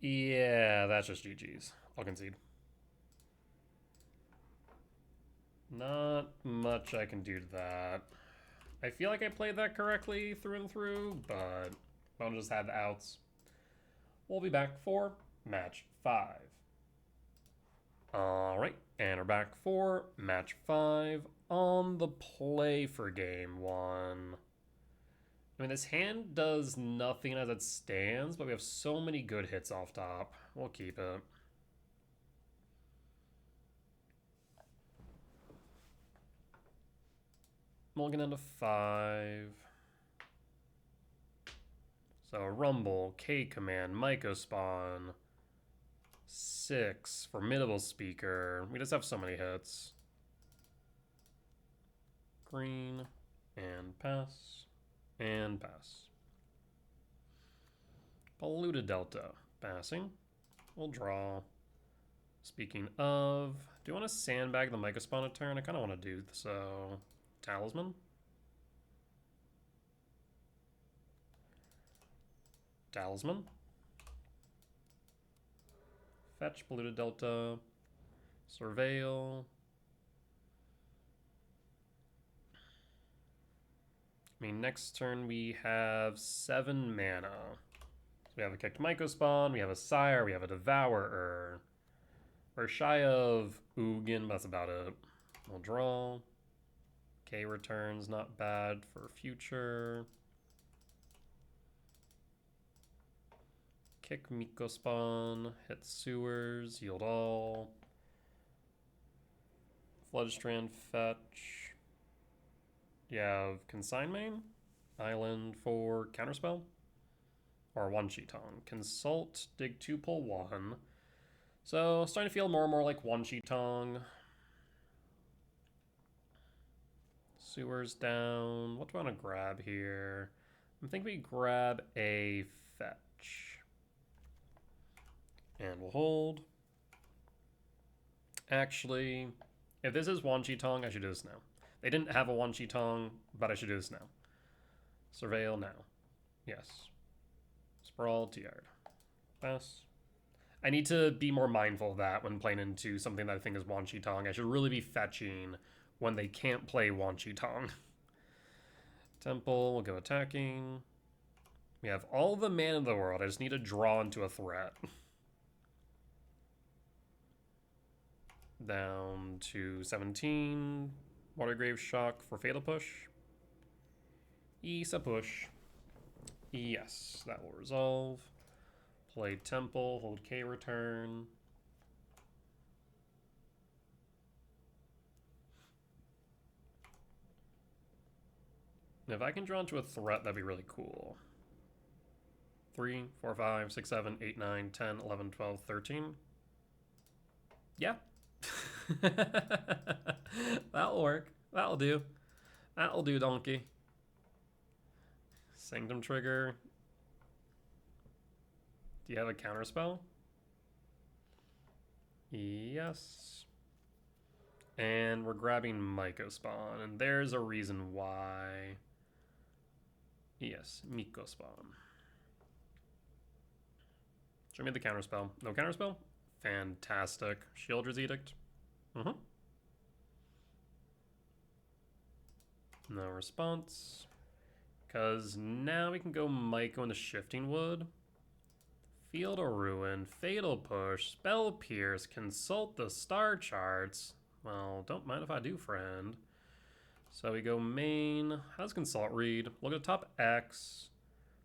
Yeah, that's just GG's. I'll concede. Not much I can do to that. I feel like I played that correctly through and through, but I'll just have the outs. We'll be back for match 5. Alright, and we're back for match 5 on the play for game 1. I mean, this hand does nothing as it stands, but we have so many good hits off top. We'll keep it. Mulligan into 5. So Rumble, K-Command, Myco Spawn, 6, Formidable Speaker. We just have so many hits. Green, and pass, and pass. Polluted Delta, passing. We'll draw. Speaking of, do you want to sandbag the Myco Spawn a turn? I kind of want to do so. Talisman. Talisman. Fetch, Polluted Delta. Surveil. I mean, next turn we have 7 mana. So we have a kicked Myco Spawn, we have a Sire, we have a Devourer. We're shy of Ugin, but that's about it. We'll draw. K returns, not bad for future. Kick Miko Spawn, hit sewers, yield all. Floodstrand fetch. You have Consign Main, Island for Counterspell, or Wan Shi Tong. Consult, dig 2, pull 1. So, starting to feel more and more like Wan Shi Tong. Sewers down. What do I want to grab here? I think we grab a fetch. And we'll hold. Actually, if this is Wan Shi Tong, I should do this now. They didn't have a Wan Shi Tong, but I should do this now. Surveil now. Yes. Sprawl to yard. Pass. I need to be more mindful of that when playing into something that I think is Wan Shi Tong. I should really be fetching when they can't play Wan Shi Tong. Temple, we'll go attacking. We have all the mana in the world. I just need to draw into a threat. Down to 17. Watergrave Shock for Fatal Push. Isa push. Yes, that will resolve. Play Temple, hold K return. If I can draw into a threat, that'd be really cool. 3, 4, 5, 6, 7, 8, 9, 10, 11, 12, 13. Yeah. That'll work. That'll do. That'll do, donkey. Sanctum trigger. Do you have a counterspell? Yes. And we're grabbing Miko Spawn, and there's a reason why. Yes, Miko Spawn. Show me the counterspell. No counterspell? Fantastic. Shieldred's Edict. No response. Because now we can go Miko into Shifting Wood. Field of Ruin, Fatal Push, Spell Pierce, Consult the Star Charts. Well, don't mind if I do, friend. So we go main. How does Consult read? Look at the top X.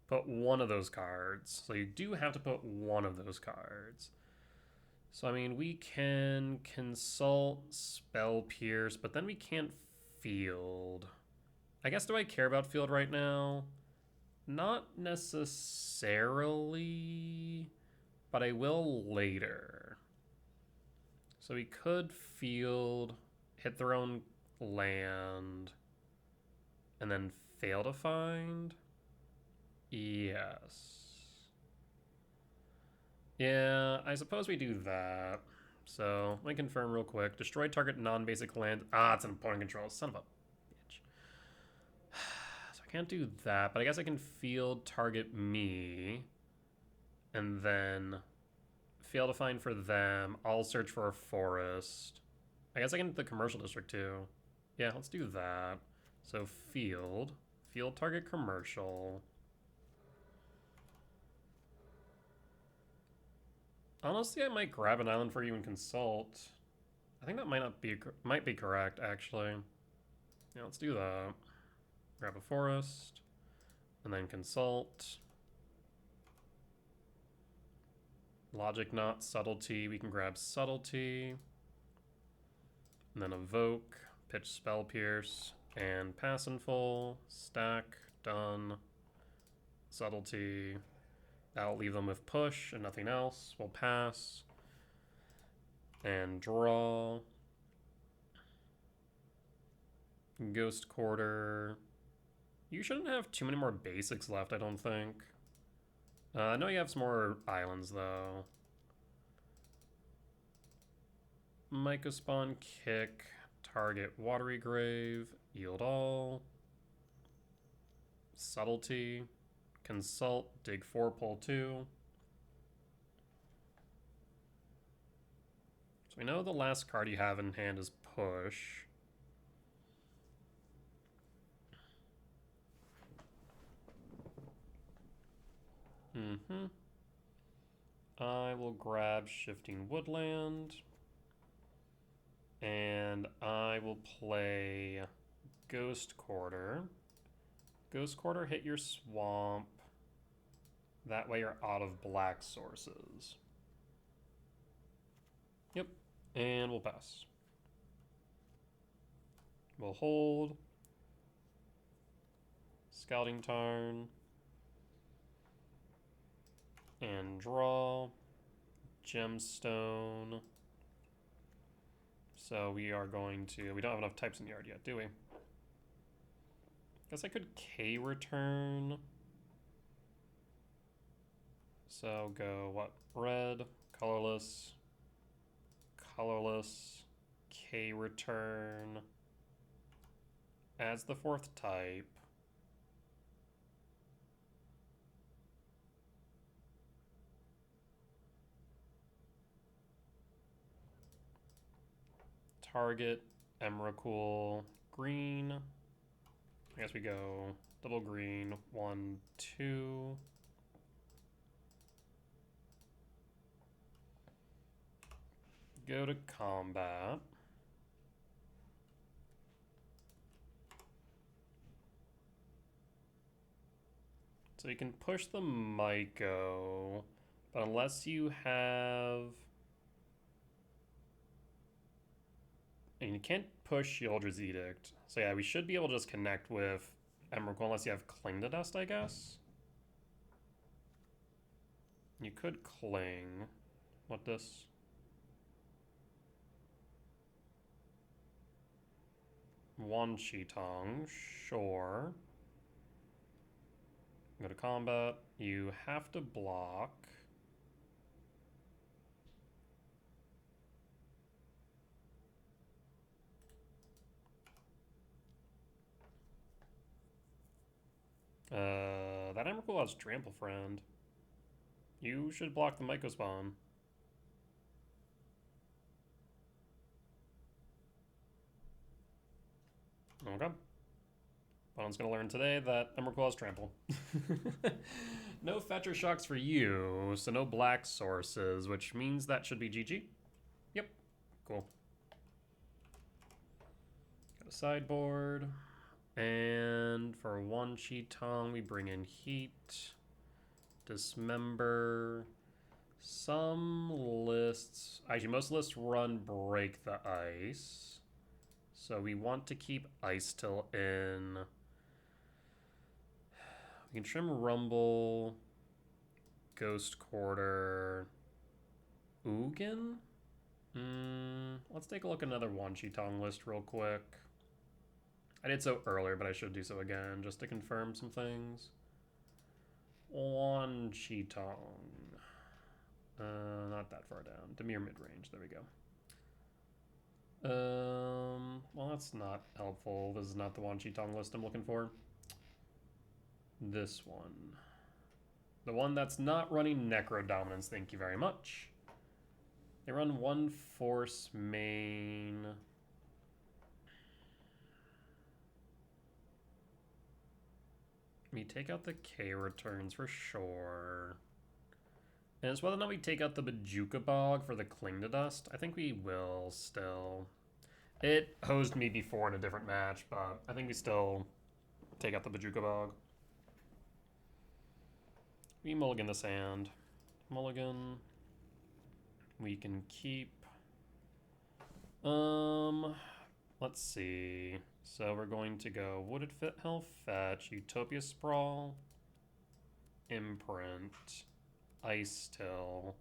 Put one of those cards. So you do have to put one of those cards. So, I mean, we can Consult, Spell Pierce, but then we can't Field. I guess, do I care about Field right now? Not necessarily, but I will later. So we could Field, hit their own land, and then fail to find? Yes. Yeah, I suppose we do that. So, let me confirm real quick. Destroy target non-basic land. Ah, it's an opponent control. Son of a bitch. So I can't do that, but I guess I can Field target me. And then fail to find for them. I'll search for a forest. I guess I can do the commercial district too. Yeah, let's do that. So Field target commercial. Honestly, I might grab an island for you and Consult. I think that might be correct, actually. Yeah, let's do that. Grab a forest, and then Consult. Logic not subtlety. We can grab subtlety, and then evoke, pitch spell pierce, and pass in full. Stack done. Subtlety. That'll leave them with push and nothing else. We'll pass. And draw. Ghost Quarter. You shouldn't have too many more basics left, I don't think. I know you have some more islands, though. Micro Spawn, kick, target Watery Grave, yield all. Subtlety. Consult, dig 4, pull 2. So we know the last card you have in hand is push. I will grab Shifting Woodland. And I will play Ghost Quarter. Ghost Quarter, hit your swamp. That way you're out of black sources. Yep, and we'll pass. We'll hold. Scouting Tarn. And draw. Gemstone. So we are going to... We don't have enough types in the yard yet, do we? Guess I could K return. So go, what? Red, colorless, colorless, K return. Adds the fourth type. Target, Emrakul, green. I guess we go double green, 1, 2. Go to combat. So you can push the MTGO, but unless you have... And you can't push Eldrazi Edict. So yeah, we should be able to just connect with Emrakul unless you have Cling to Dust, I guess. You could Cling. What this? Wan Shi Tong, sure. Go to combat. You have to block. That Emrakul has Trample Friend. You should block the Myco spawn. Okay. Bonan's gonna learn today that Emrakul has Trample. No Fetcher Shocks for you, so no black sources, which means that should be GG. Yep. Cool. Got a sideboard. And for Wan Shi Tong, we bring in Heat, Dismember. Some lists, actually most lists run Break the Ice. So we want to keep Ice Till in. We can trim Rumble, Ghost Quarter, Ugin? Let's take a look at another Wan Shi Tong list real quick. I did so earlier, but I should do so again, just to confirm some things. Wan Shi Tong. Not that far down. Dimir mid-range, there we go. Well, that's not helpful. This is not the Wan Shi Tong list I'm looking for. This one. The one that's not running Necro Dominance, thank you very much. They run one Force main. We take out the K returns for sure. And it's whether or not we take out the Bajuka Bog for the Cling to Dust. I think we will still. It hosed me before in a different match, but I think we still take out the Bajuka Bog. We mulligan this hand. Mulligan. We can keep. Let's see. So we're going to go Wooded Foothill Fetch, Utopia Sprawl, Imprint, Ice Till,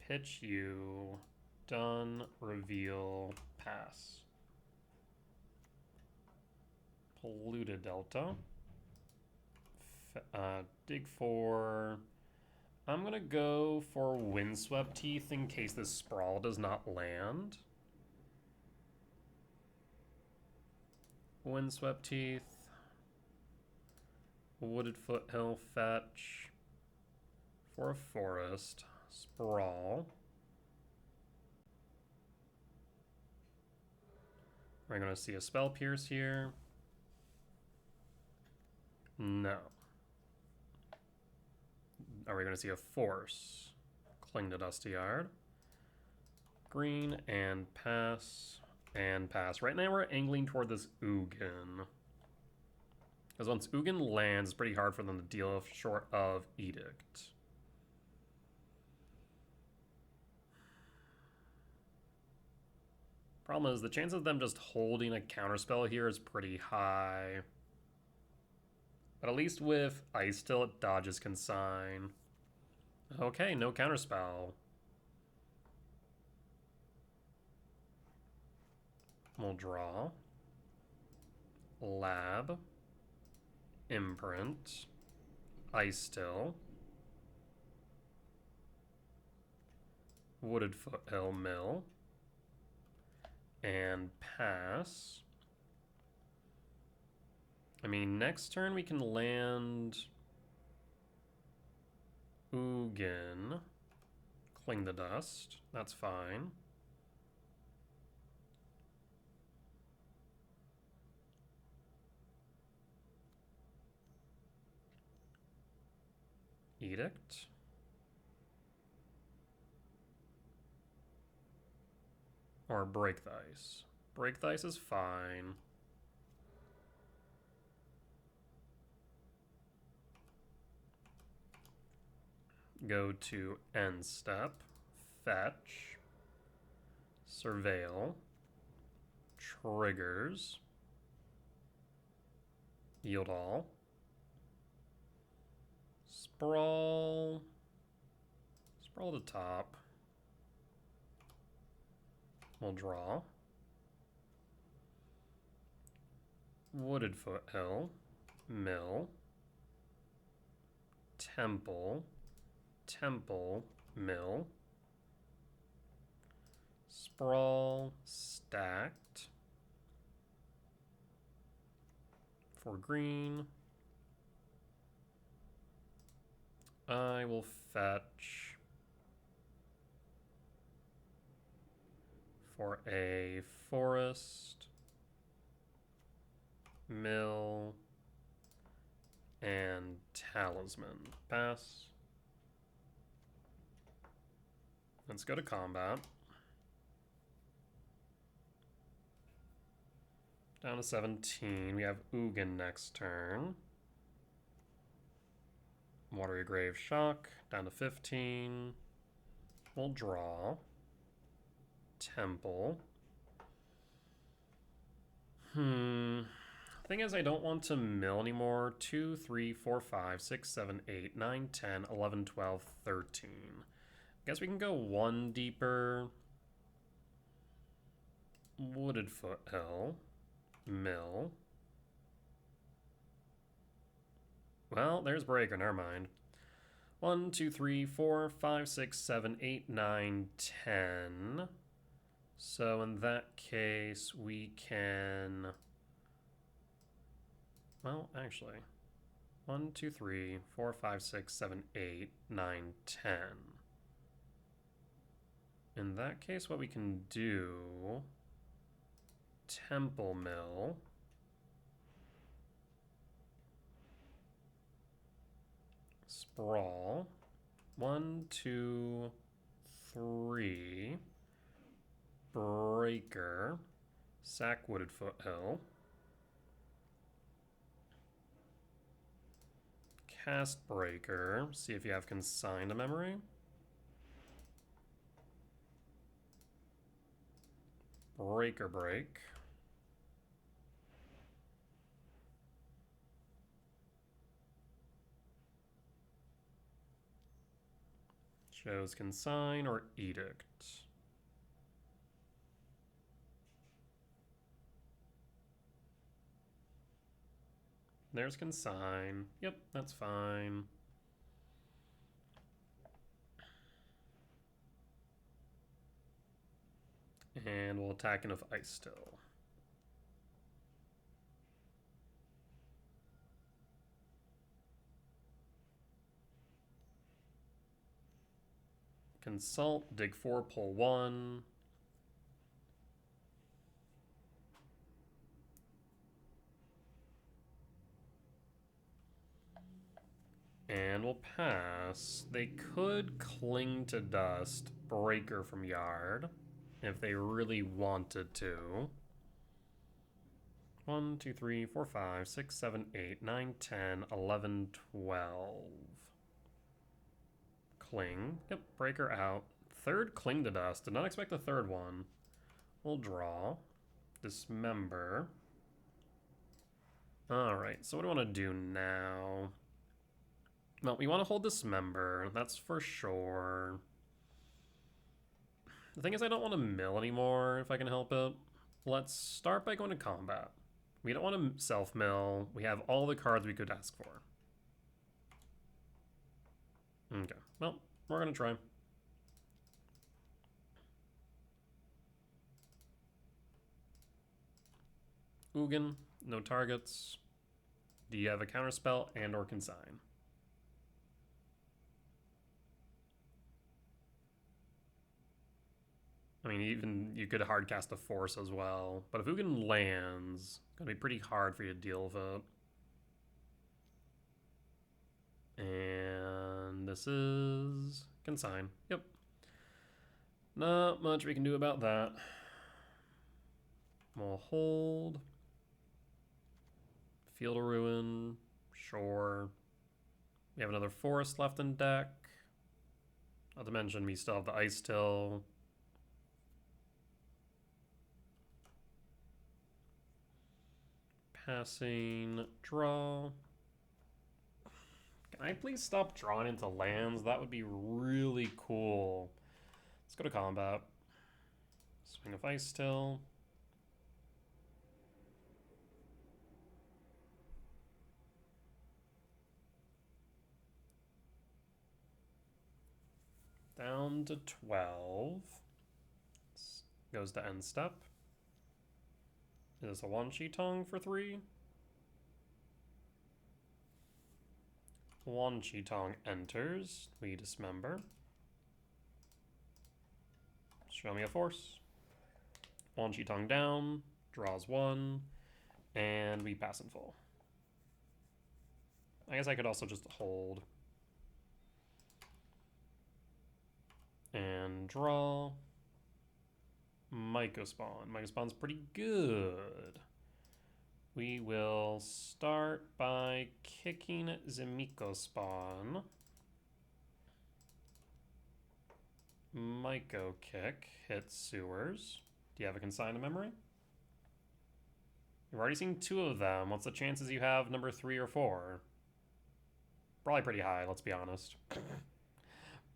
Pitch You, Done, Reveal, Pass. Polluted Delta. Dig for... I'm gonna go for Windswept Teeth in case this Sprawl does not land. Windswept Teeth. Wooded Foothill Fetch. For a forest. Sprawl. We're gonna see a Spell Pierce here. No. Are we gonna see a Force? Cling to Dusty Yard. Green and pass. And pass. Right now we're angling toward this Ugin. Because once Ugin lands, it's pretty hard for them to deal short of Edict. Problem is, the chance of them just holding a counterspell here is pretty high. But at least with Ice Still, it dodges Consign. Okay, no counterspell. We'll draw. Lab. Imprint. Ice Still. Wooded Foothill Mill. And pass. I mean, next turn we can land Ugin. Cling the Dust. That's fine. Edict. Or Break the Ice. Break the Ice is fine. Go to end step. Fetch. Surveil. Triggers. Yield all. Sprawl. Sprawl to top. We'll draw. Wooded Foothill. Mill. Temple. Temple. Mill. Sprawl. Stacked. For green. I will fetch for a forest, mill, and talisman. Pass. Let's go to combat. Down to 17. We have Ugin next turn. Watery Grave Shock. Down to 15. We'll draw. Temple. Thing is, I don't want to mill anymore. 2, 3, 4, 5, 6, 7, 8, 9, 10, 11, 12, 13. Guess we can go one deeper. Wooded Foothill. Mill. Well, there's Breaker, never mind. 1, 2, 3, 4, 5, 6, 7, 8, 9, 10. So in that case, we can... Well, actually. 1, 2, 3, 4, 5, 6, 7, 8, 9, 10. In that case, what we can do... Temple Mill. Sprawl. 1, 2, 3. Breaker. Sack Wooded Foothill. Cast Breaker. See if you have Consigned to Memory. Breaker Break. Shows Consign or Edict. There's Consign. Yep, that's fine. And we'll attack in with Ice Still. Consult, dig 4, pull 1. And we'll pass. They could Cling to Dust, Breaker from Yard, if they really wanted to. 1, 2, 3, 4, 5, 6, 7, 8, 9, 10, 11, 12. Cling. Yep, breaker out. Third Cling to Dust. Did not expect a third one. We'll draw. Dismember. Alright, so what do I want to do now? Well, we want to hold Dismember. That's for sure. The thing is, I don't want to mill anymore if I can help it. Let's start by going to combat. We don't want to self-mill. We have all the cards we could ask for. Okay, well, we're going to try. Ugin, no targets. Do you have a counterspell and or consign? I mean, even you could hardcast a force as well. But if Ugin lands, it's going to be pretty hard for you to deal with it. And this is consign. Yep. Not much we can do about that. We'll hold. Field of Ruin. Sure. We have another forest left in deck. Not to mention we still have the Ice Till. Passing. Draw. Can I please stop drawing into lands? That would be really cool. Let's go to combat. Swing of Ice Till. Down to 12. This goes to end step. Is this a Wan Shi Tong for 3? Wan Shi Tong enters. We dismember. Show me a force. Wan Shi Tong down. Draws 1. And we pass in full. I guess I could also just hold. And draw. Mycospawn. Mycospawn's pretty good. We will start by kicking the Mycospawn. Myco kick hits sewers. Do you have a consign to memory? You've already seen 2 of them. What's the chances you have number 3 or 4? Probably pretty high, let's be honest.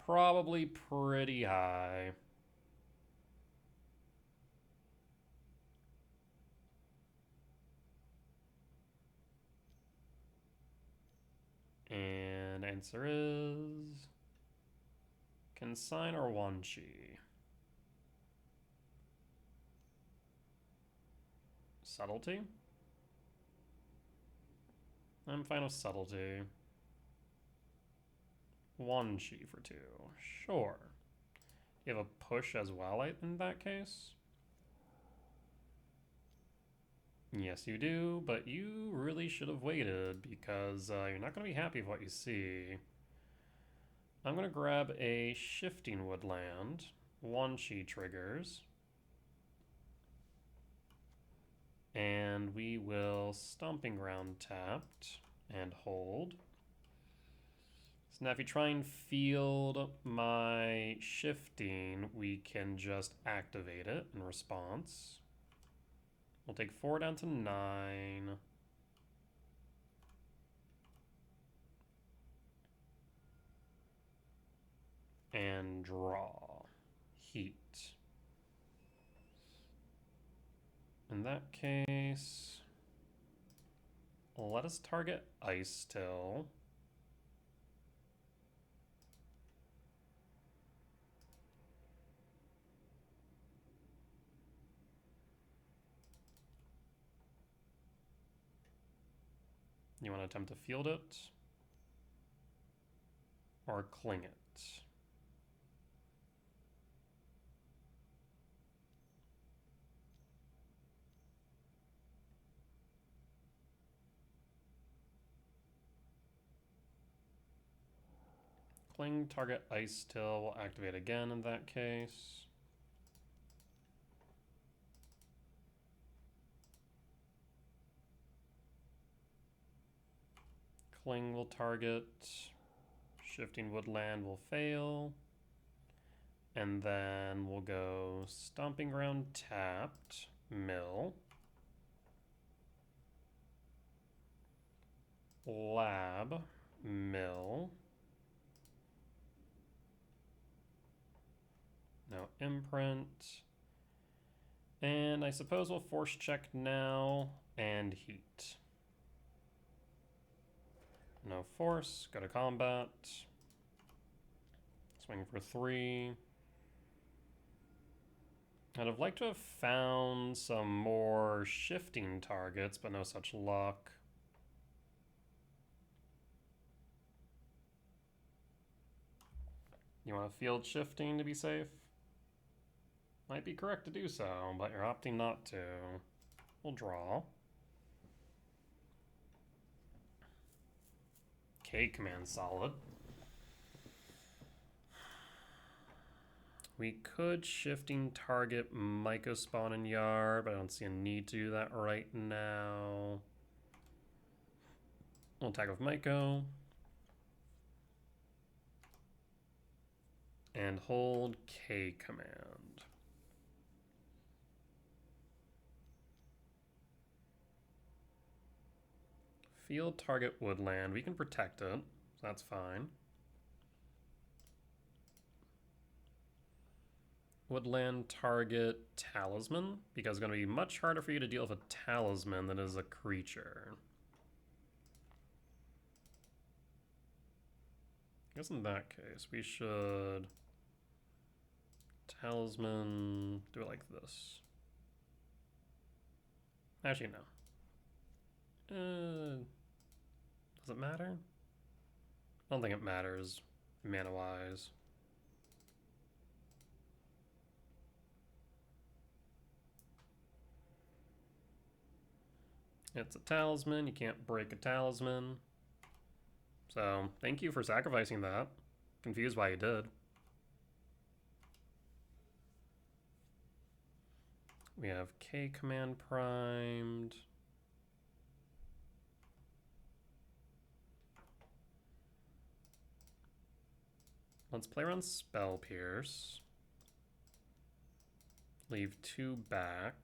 Probably pretty high. And answer is consign or Wan Shi. Subtlety? I'm fine with subtlety. Wan Shi for 2. Sure. You have a push as well in that case? Yes, you do, but you really should have waited because you're not going to be happy with what you see. I'm going to grab a Shifting Woodland. Wan Shi triggers. And we will Stomping Ground tapped and hold. So now if you try and field my Shifting, we can just activate it in response. We'll take 4 down to 9. And draw. Heat. In that case, let us target Ice Till. You want to attempt to field it? Or cling it? Cling, target Ice Till, will activate again in that case. Cling will target. Shifting Woodland will fail. And then we'll go Stomping Ground tapped. Mill. Lab. Mill. Now Imprint. And I suppose we'll Force Check now and Heat. No Force, go to combat. Swing for 3. I'd have liked to have found some more shifting targets, but no such luck. You want to field shifting to be safe? Might be correct to do so, but you're opting not to. We'll draw. K command solid. We could shifting target Myco spawn in yard, but I don't see a need to do that right now. We'll attack with Myco. And hold K command. Field target woodland. We can protect it, so that's fine. Woodland target talisman, because it's going to be much harder for you to deal with a talisman than it is a creature. I guess in that case, we should talisman, do it like this. Actually, no. Does it matter? I don't think it matters, mana-wise. It's a talisman, you can't break a talisman. So, thank you for sacrificing that. Confused why you did. We have K command primed. Let's play around Spell Pierce. Leave 2 back.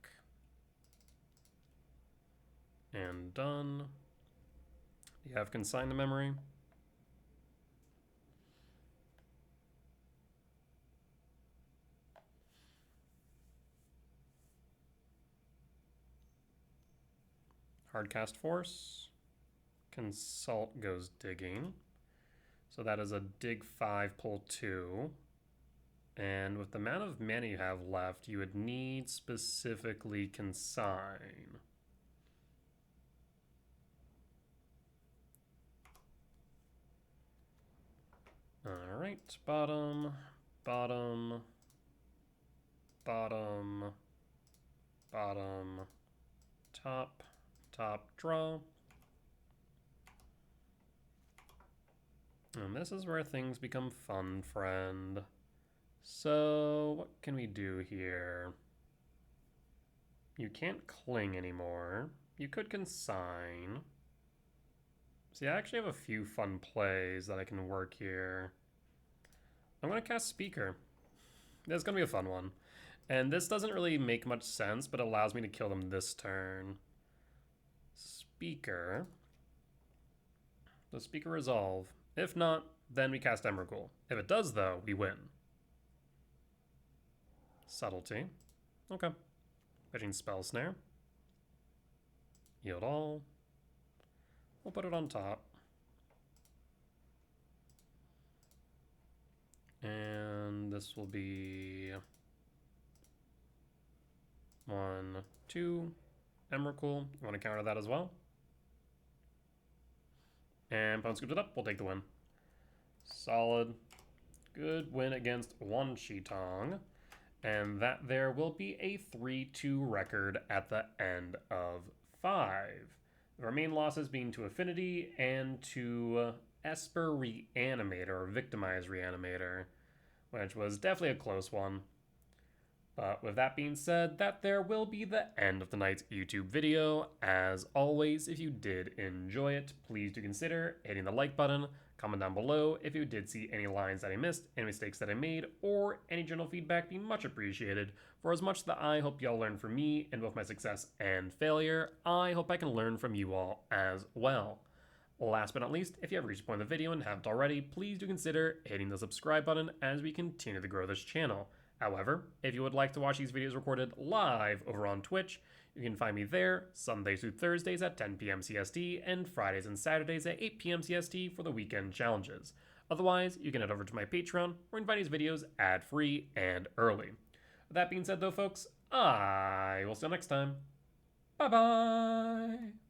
And done. You have Consign the Memory. Hardcast Force. Consult goes digging. So that is a dig 5, pull 2. And with the amount of mana you have left, you would need specifically Consign. Alright, bottom, bottom, bottom, bottom, top, top, draw. And this is where things become fun, friend. So, what can we do here? You can't cling anymore. You could consign. See, I actually have a few fun plays that I can work here. I'm going to cast Speaker. That's going to be a fun one. And this doesn't really make much sense, but allows me to kill them this turn. Speaker. Does Speaker resolve? If not, then we cast Emrakul. If it does, though, we win. Subtlety. Okay. Fetching Spell Snare. Yield all. We'll put it on top. And this will be 1, 2. Emrakul. You want to counter that as well? And opponent scoops it up. We'll take the win. Solid. Good win against Wan Shi Tong. And that there will be a 3-2 record at the end of 5. The remaining losses being to Affinity and to Esper Reanimator, or Victimized Reanimator, which was definitely a close one. But with that being said, that there will be the end of tonight's YouTube video. As always, if you did enjoy it, please do consider hitting the like button, comment down below if you did see any lines that I missed, any mistakes that I made, or any general feedback be much appreciated. For as much that I hope y'all learn from me in both my success and failure, I hope I can learn from you all as well. Last but not least, if you have reached the point of the video and haven't already, please do consider hitting the subscribe button as we continue to grow this channel. However, if you would like to watch these videos recorded live over on Twitch, you can find me there Sundays through Thursdays at 10 p.m. CST and Fridays and Saturdays at 8 p.m. CST for the weekend challenges. Otherwise, you can head over to my Patreon where you can find these videos ad-free and early. With that being said though, folks, I will see you next time. Bye-bye!